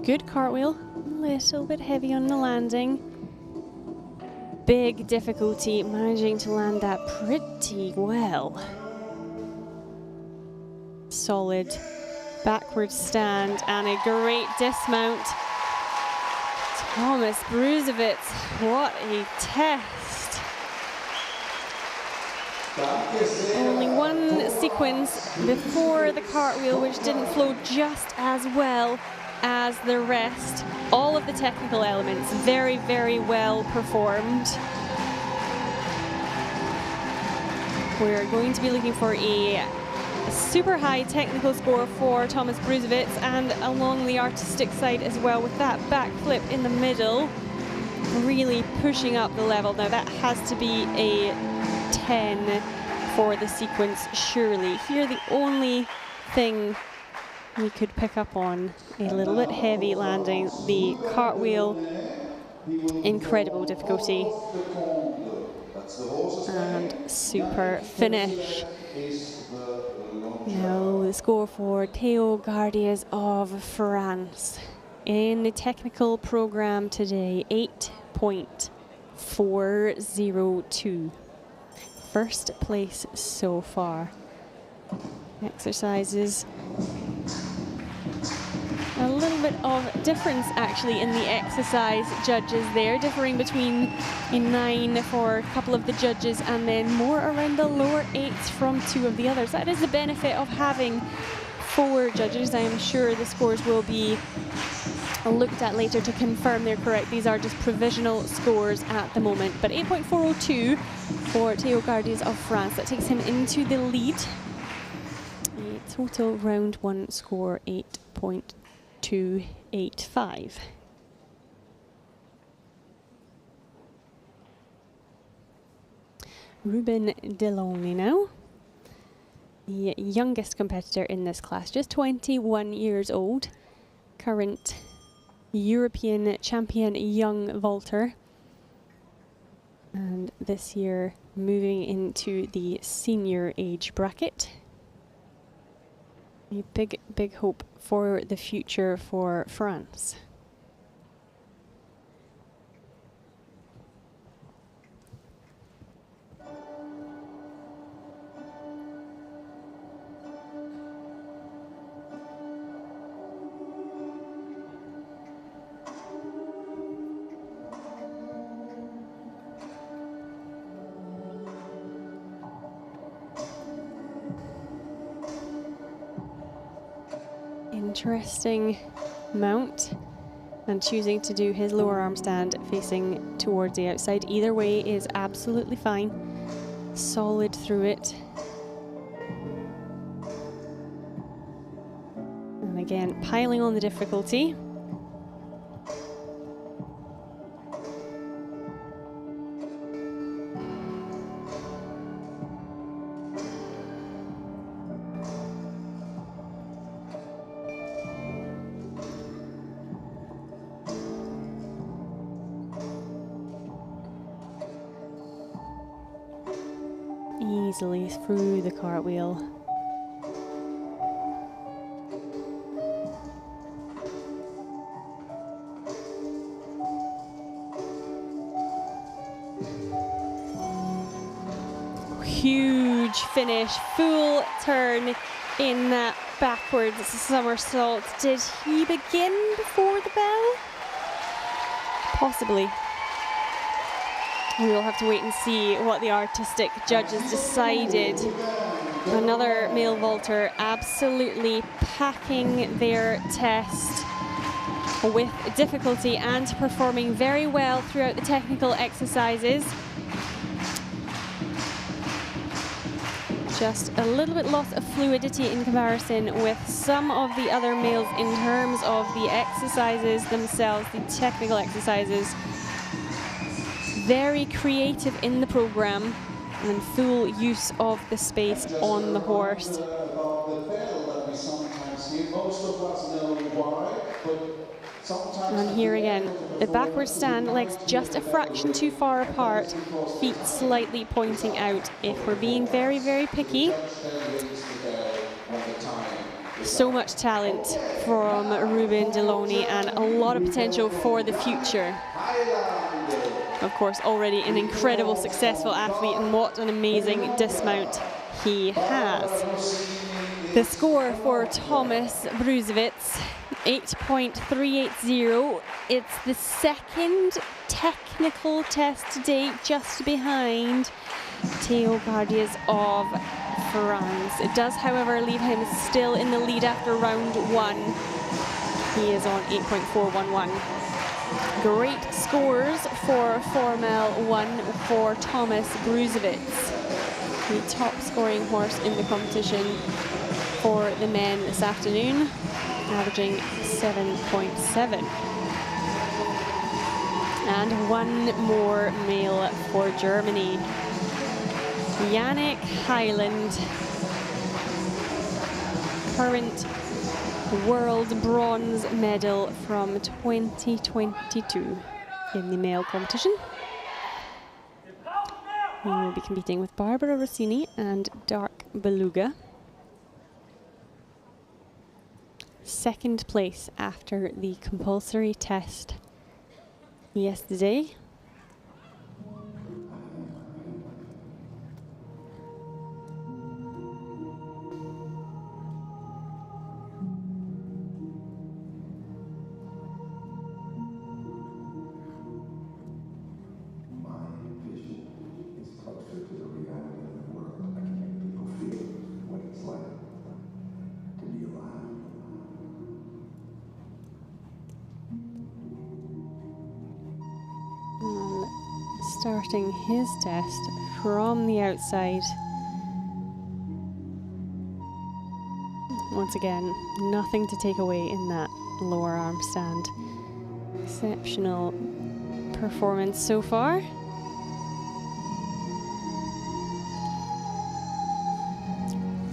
Good cartwheel, a little bit heavy on the landing. Big difficulty managing to land that pretty well. Solid backward stand and a great dismount. Thomas Brusewitz, what a test. Only one sequence before the cartwheel which didn't flow just as well as the rest. All of the technical elements very, very well performed. We're going to be looking for a super high technical score for Thomas Brusewitz, and along the artistic side as well, with that back flip in the middle. really pushing up the level. Now that has to be a 10 for the sequence, surely. Here the only thing we could pick up on, a little bit heavy landing, the cartwheel, incredible difficulty, and super finish. Now the score for Theo Gardias of France in the technical program today, 8.402. First place so far. Exercises. A little bit of difference actually in the exercise judges there, differing between a 9 for a couple of the judges and then more around the lower 8s from 2 of the others. That is the benefit of having 4 judges. I am sure the scores will be looked at later to confirm they're correct. These are just provisional scores at the moment. But 8.402 for Theo Gardias of France. That takes him into the lead. A total round 1 score 8.285. Ruben Deloney now, the youngest competitor in this class, just 21 years old, current European champion young vaulter, and this year moving into the senior age bracket. A big hope for the future for France. Interesting mount, and choosing to do his lower arm stand facing towards the outside. Either way is absolutely fine. Solid through it. And again, piling on the difficulty. Easily through the cartwheel. Huge finish, full turn in that backwards somersault. Did he begin before the bell? Possibly. We will have to wait and see what the artistic judges decided. Another male vaulter absolutely packing their test with difficulty and performing very well throughout the technical exercises. Just a little bit loss of fluidity in comparison with some of the other males in terms of the exercises themselves, the technical exercises. Very creative in the program and full use of the space on the horse. And here again, the backward stand, legs just a fraction too far apart, feet slightly pointing out. If we're being very, very picky, so much talent from Ruben Deloney and a lot of potential for the future. Of course, already an incredible, successful athlete, and what an amazing dismount he has. The score for Thomas Brusewitz, 8.380. It's the second technical test to date, just behind Theo Gardias of France. It does, however, leave him still in the lead after round 1. He is on 8.411. Great scores for Formel 1 for Thomas Brusewitz, the top scoring horse in the competition for the men this afternoon, averaging 7.7. And one more male for Germany. Yannick Hyland, current world bronze medal from 2022 in the male competition. He will be competing with Barbara Rossini and Dark Beluga. Second place after the compulsory test yesterday. Starting his test from the outside. Once again, nothing to take away in that lower arm stand. Exceptional performance so far.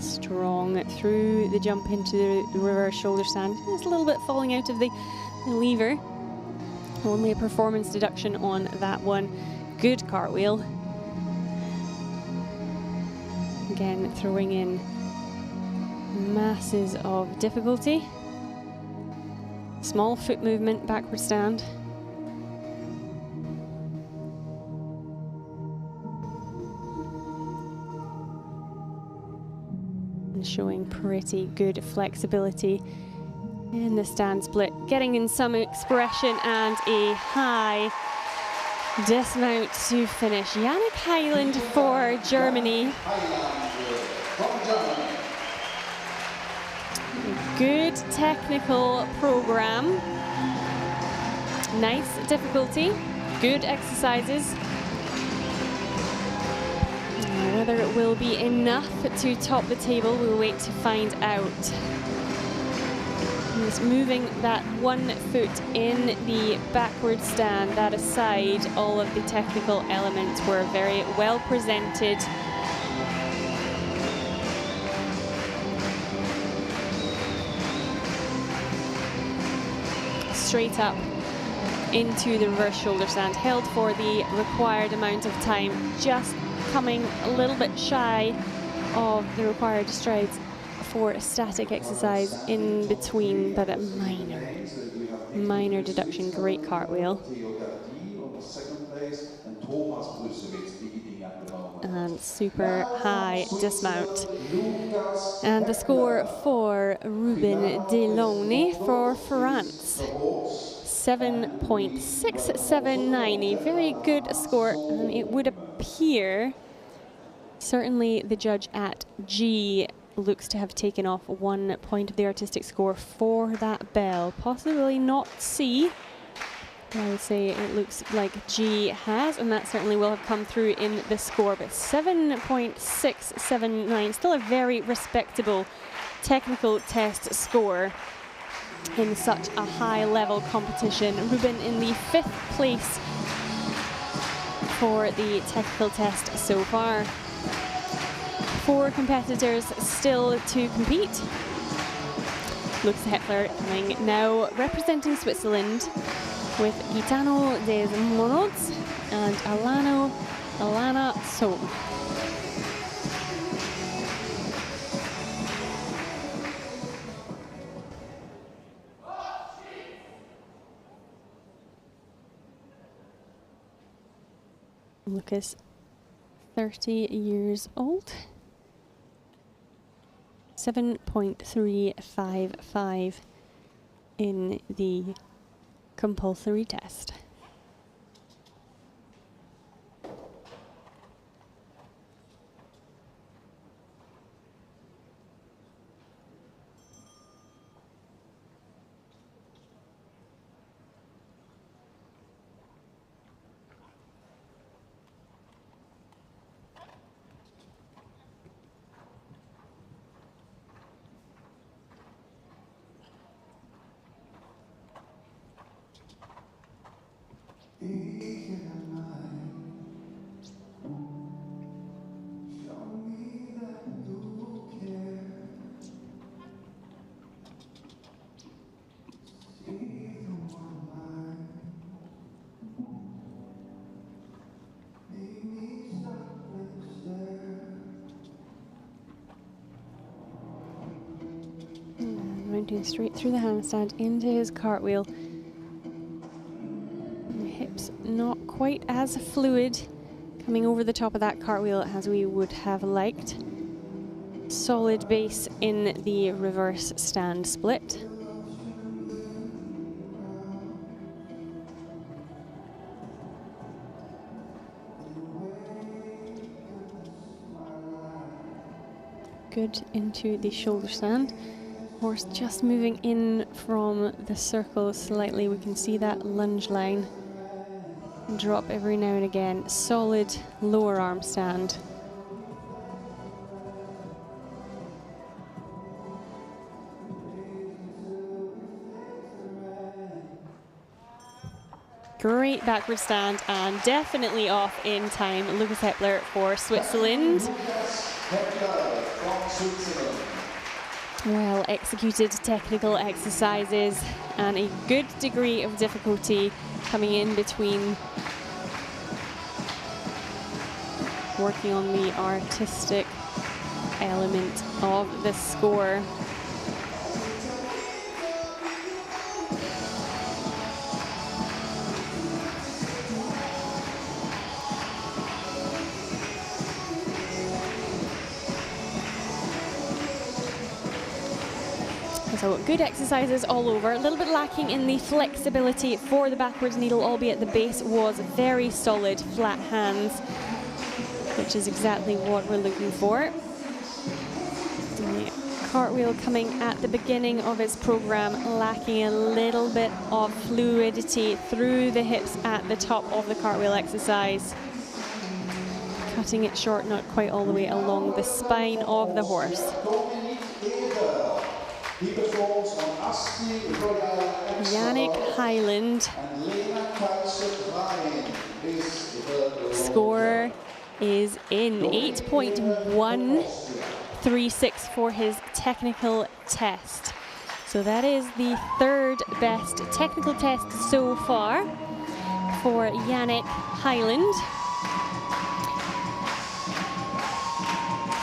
Strong through the jump into the reverse shoulder stand. Just a little bit falling out of the lever. Only a performance deduction on that one. Good cartwheel. Again, throwing in masses of difficulty. Small foot movement, backward stand. And showing pretty good flexibility in the stand split. Getting in some expression and a high dismount to finish. Yannick Hyland for Germany. Good technical program. Nice difficulty. Good exercises. Whether it will be enough to top the table, we'll wait to find out. He's moving that one foot in the backward stand. That aside, all of the technical elements were very well presented. Straight up into the reverse shoulder stand, held for the required amount of time, just coming a little bit shy of the required strides for a static exercise in between, but a minor deduction. Great cartwheel. And super high dismount. And the score for Ruben Deloney for France. 7.679, a very good score, and it would appear, certainly the judge at G looks to have taken off 1 point of the artistic score for that bell. Possibly not C. I would say it looks like G has, and that certainly will have come through in the score. But 7.679, still a very respectable technical test score in such a high-level competition. Ruben in the 5th place for the technical test so far. 4 competitors still to compete. Lux Hepler coming now representing Switzerland with Gitano des Monods and Alana Sohm. Lucas, 30 years old. 7.355 in the compulsory test. mounting straight through the handstand into his cartwheel. The hips not quite as fluid coming over the top of that cartwheel as we would have liked. Solid base in the reverse stand split. Good into the shoulder stand. Horse just moving in from the circle slightly. We can see that lunge line drop every now and again. Solid lower arm stand. Great backward stand and definitely off in time. Lucas Hepler for Switzerland. Well executed technical exercises and a good degree of difficulty coming in between working on the artistic element of the score. So good exercises all over. A little bit lacking in the flexibility for the backwards needle, albeit the base was very solid, flat hands, which is exactly what we're looking for. The cartwheel coming at the beginning of his program, lacking a little bit of fluidity through the hips at the top of the cartwheel exercise. Cutting it short, not quite all the way along the spine of the horse. Yannick Highland. Score is in 8.136 for his technical test. So that is the third best technical test so far for Yannick Highland.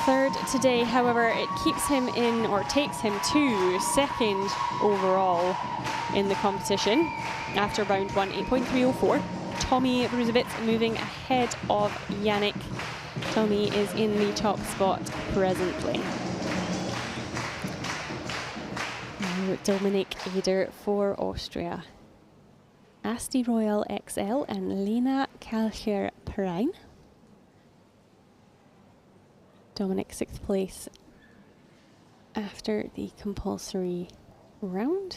Third today, however, it keeps him in, or takes him to second overall in the competition after round one, 8.304. Tommy Bruzovitz moving ahead of Yannick. Tommy is in the top spot presently. Now Dominic Eder for Austria. Asti Royal XL and Lena Kalcher-Perrine. Dominic 6th place after the compulsory round.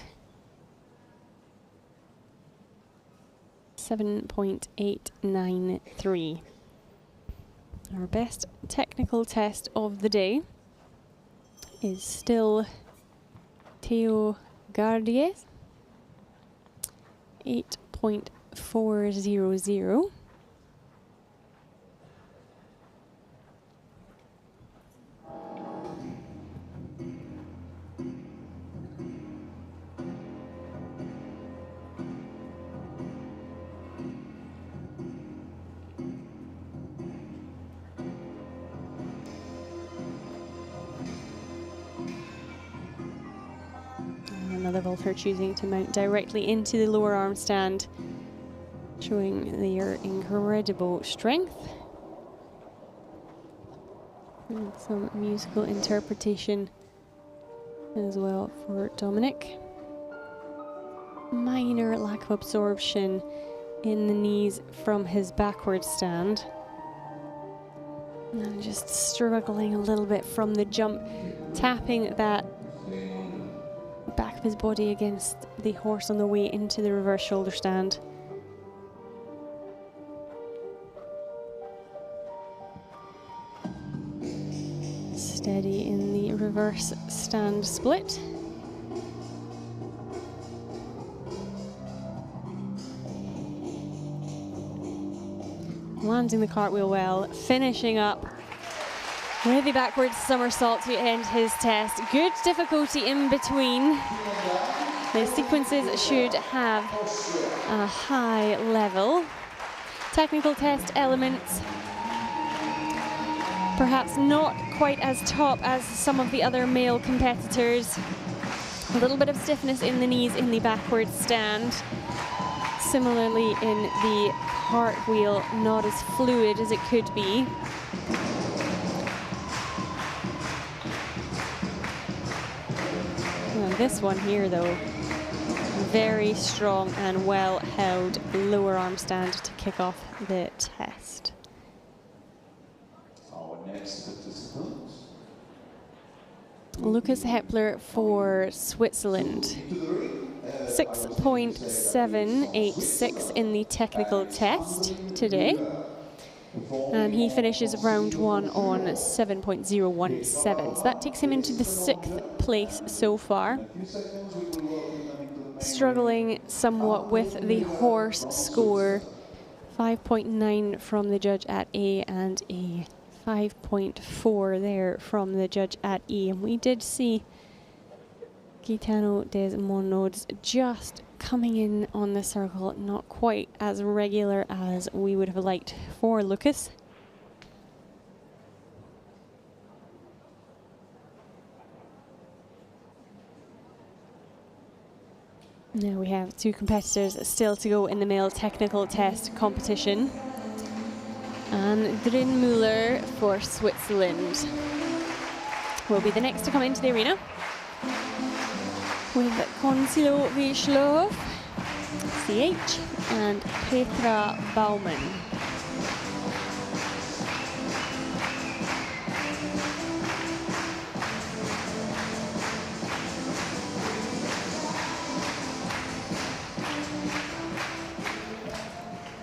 7.893. Our best technical test of the day is still Theo Gardier. 8.400. Another vaulter choosing to mount directly into the lower arm stand, showing their incredible strength. And some musical interpretation as well for Dominic. Minor lack of absorption in the knees from his backward stand. And just struggling a little bit from the jump, tapping that back of his body against the horse on the way into the reverse shoulder stand. Steady in the reverse stand split. Landing the cartwheel well, finishing up with the backwards somersault to end his test. Good difficulty in between. The sequences should have a high level. Technical test elements, perhaps not quite as top as some of the other male competitors. A little bit of stiffness in the knees in the backward stand. Similarly in the cartwheel, not as fluid as it could be. Well, this one here though, very strong and well held lower arm stand to kick off the test. Our next participant. Lucas Hepler for Switzerland. 6.786 in the technical test today. And he finishes round one on 7.017. So that takes him into the 6th place so far. Struggling somewhat with the horse score. 5.9 from the judge at A and a 5.4 there from the judge at E. And we did see Gaetano des Monodes just coming in on the circle, not quite as regular as we would have liked for Lucas. Now we have two competitors still to go in the male technical test competition. And Drin Müller for Switzerland will be the next to come into the arena, with Consilo Vishlov, CH, and Petra Baumann.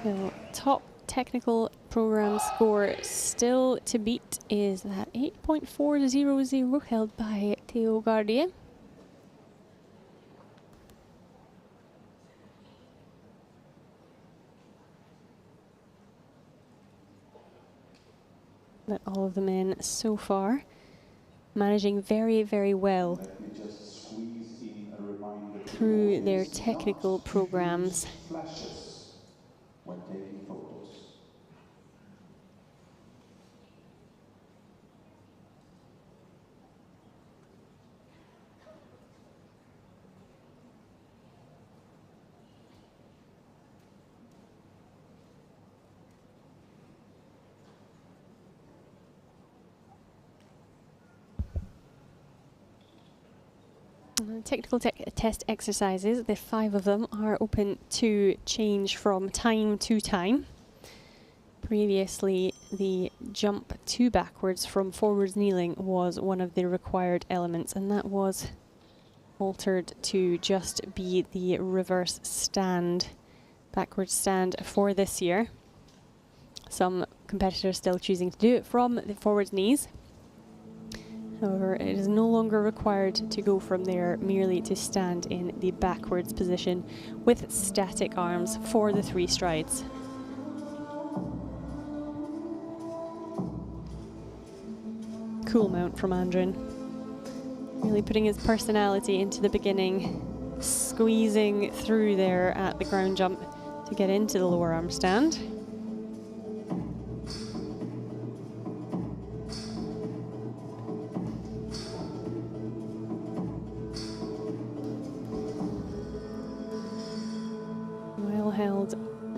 The top technical program score still to beat is that 8.400 held by Theo Gardier. But all of the men so far managing very, very well through their technical programs. When taking photos. Technical test exercises, the 5 of them are open to change from time to time. Previously, the jump 2 backwards from forwards kneeling was one of the required elements, and that was altered to just be the reverse stand, backwards stand for this year. Some competitors still choosing to do it from the forwards knees. However, it is no longer required to go from there, merely to stand in the backwards position with static arms for the 3 strides. Cool mount from Andrin. Really putting his personality into the beginning, squeezing through there at the ground jump to get into the lower arm stand. Held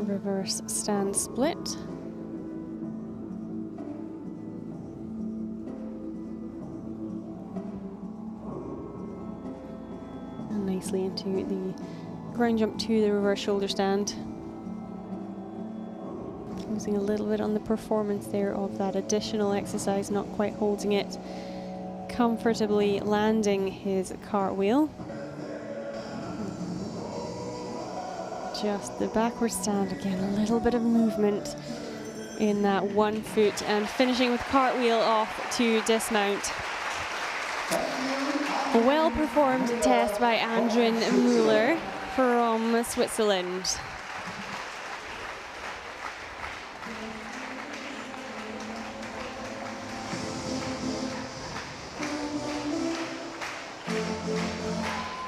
reverse stand split. And nicely into the ground jump to the reverse shoulder stand. Losing a little bit on the performance there of that additional exercise, not quite holding it. Comfortably landing his cartwheel. Just the backward stand again, a little bit of movement in that 1 foot, and finishing with cartwheel off to dismount. A well performed test by Andrin Müller from Switzerland.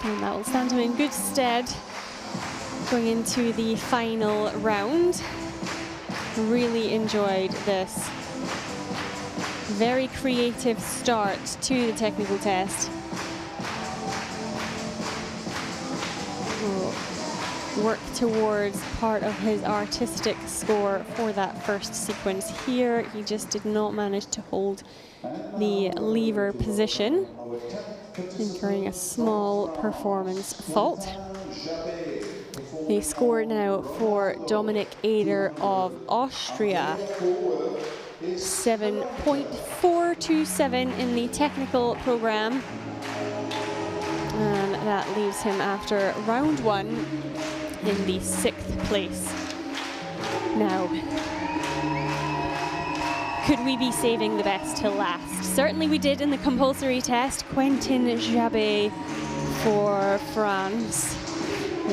And that will stand him in good stead going into the final round. Really enjoyed this very creative start to the technical test. will work towards part of his artistic score for that first sequence here. He just did not manage to hold the lever position, incurring a small performance fault. The score now for Dominic Eder of Austria, 7.427 in the technical program. And that leaves him after round one in the 6th place. Now, could we be saving the best till last? Certainly we did in the compulsory test. Quentin Jabet for France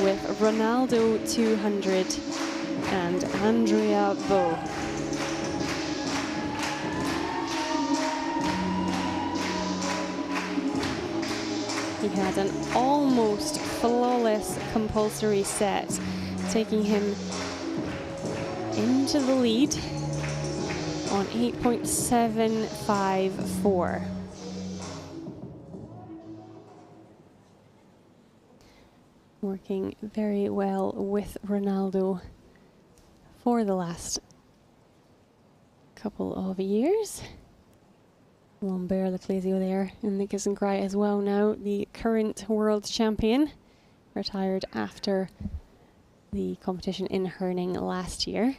with Ronaldo 200 and Andrea Beau. He had an almost flawless compulsory set, taking him into the lead on 8.754. Working very well with Ronaldo for the last couple of years. Lambert Leclésio there in the kiss and cry as well now. The current world champion, retired after the competition in Herning last year.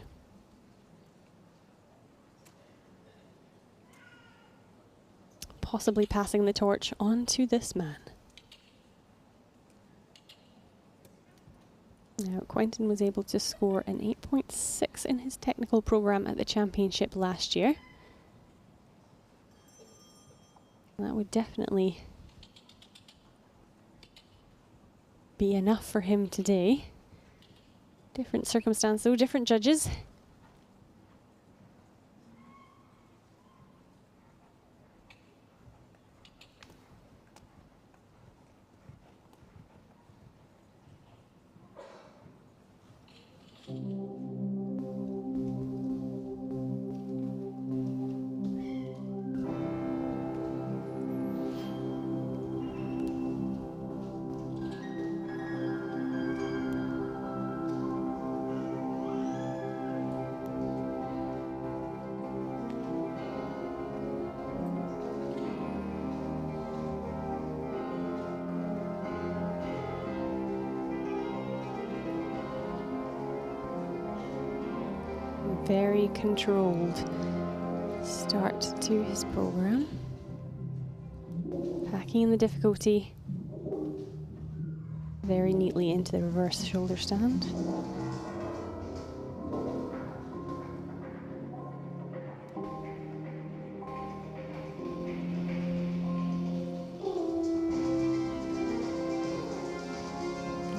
Possibly passing the torch on to this man. Now, Quentin was able to score an 8.6 in his technical program at the championship last year. That would definitely be enough for him today. Different circumstance though, different judges. Very controlled start to his program. Packing in the difficulty very neatly into the reverse shoulder stand.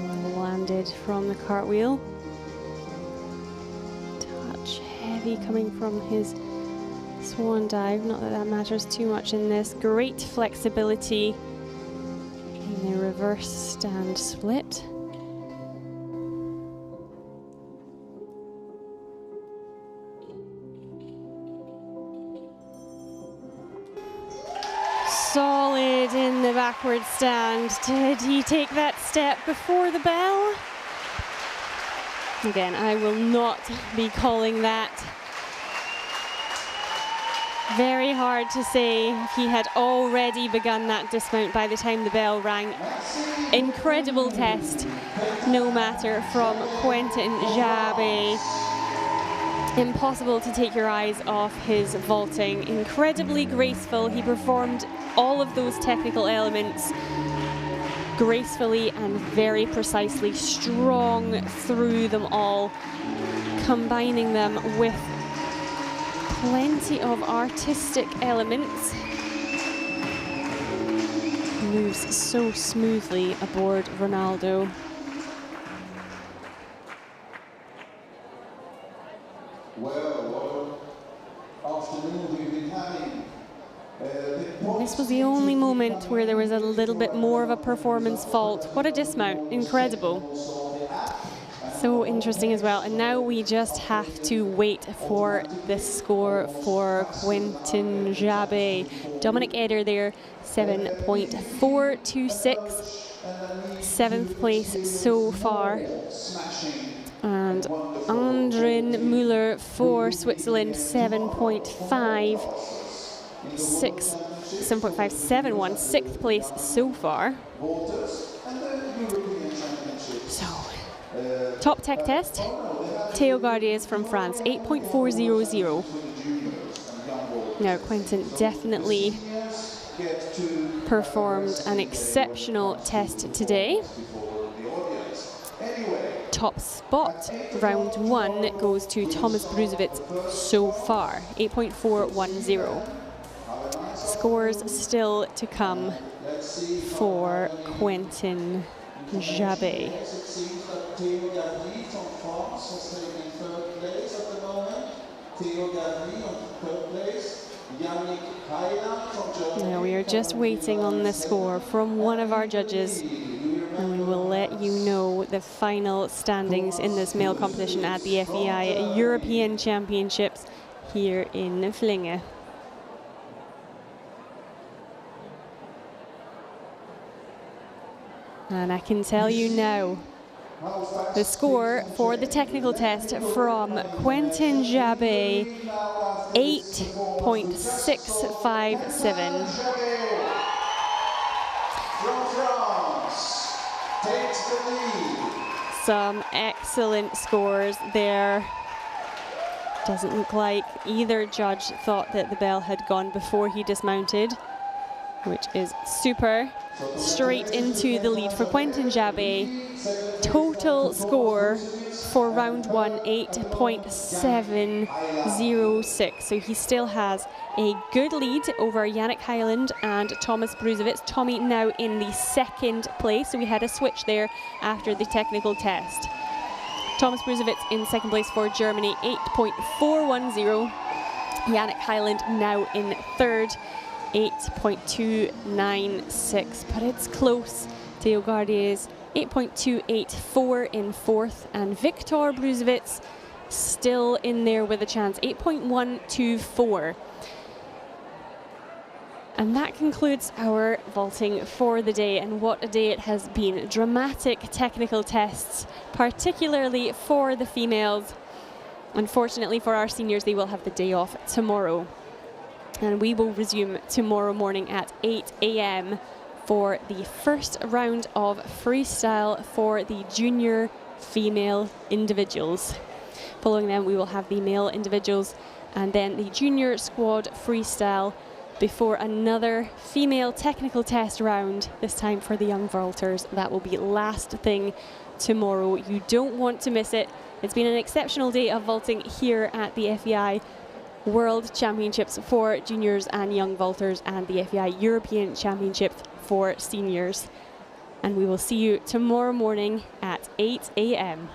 Well landed from the cartwheel. Coming from his swan dive, not that that matters too much in this. Great flexibility in the reverse stand split. Solid in the backward stand. Did he take that step before the bell? Again, I will not be calling that. Very hard to say if he had already begun that dismount by the time the bell rang. Incredible test, no matter, from Quentin Jabet. Impossible to take your eyes off his vaulting. Incredibly graceful. He performed all of those technical elements gracefully and very precisely, strong through them all, combining them with plenty of artistic elements. Moves so smoothly aboard Ronaldo. Well, afternoon we've been having. This was the only moment where there was a little bit more of a performance fault. What a dismount, incredible. So interesting as well. And now we just have to wait for the score for Quentin Jabet. Dominic Eder there, 7.426. 7th place so far. And Andrin Müller for Switzerland, 7.571, 6th place so far. So, top tech test, Théo Gardiers from France, 8.400. Now, Quentin definitely performed an exceptional test today. Top spot, round 1, goes to Thomas Brusewitz so far, 8.410. Scores still to come for Quentin Jabet. Now we are just waiting on the score from one of our judges, and we will let you know the final standings in this male competition at the FEI European Championships here in Flyinge. And I can tell you now, the score for the technical test from Quentin Jabet, 8.657. Some excellent scores there. Doesn't look like either judge thought that the bell had gone before he dismounted, which is super. Straight into the lead for Quentin Jabet. Total score for round 1, 8.706. So he still has a good lead over Yannick Heiland and Thomas Brusewitz. Tommy now in the 2nd place. So we had a switch there after the technical test. Thomas Brusewitz in 2nd place for Germany, 8.410. Yannick Heiland now in 3rd. 8.296, but it's close. Théo Gardiers, 8.284 in 4th, and Victor Brusewitz still in there with a chance, 8.124. And that concludes our vaulting for the day, and what a day it has been. Dramatic technical tests, particularly for the females. Unfortunately for our seniors, they will have the day off tomorrow. And we will resume tomorrow morning at 8 a.m. for the first round of freestyle for the junior female individuals. Following them, we will have the male individuals and then the junior squad freestyle before another female technical test round, this time for the young vaulters. That will be last thing tomorrow. You don't want to miss it. It's been an exceptional day of vaulting here at the FEI World Championships for juniors and young vaulters and the FEI European Championships for seniors. And we will see you tomorrow morning at 8 a.m.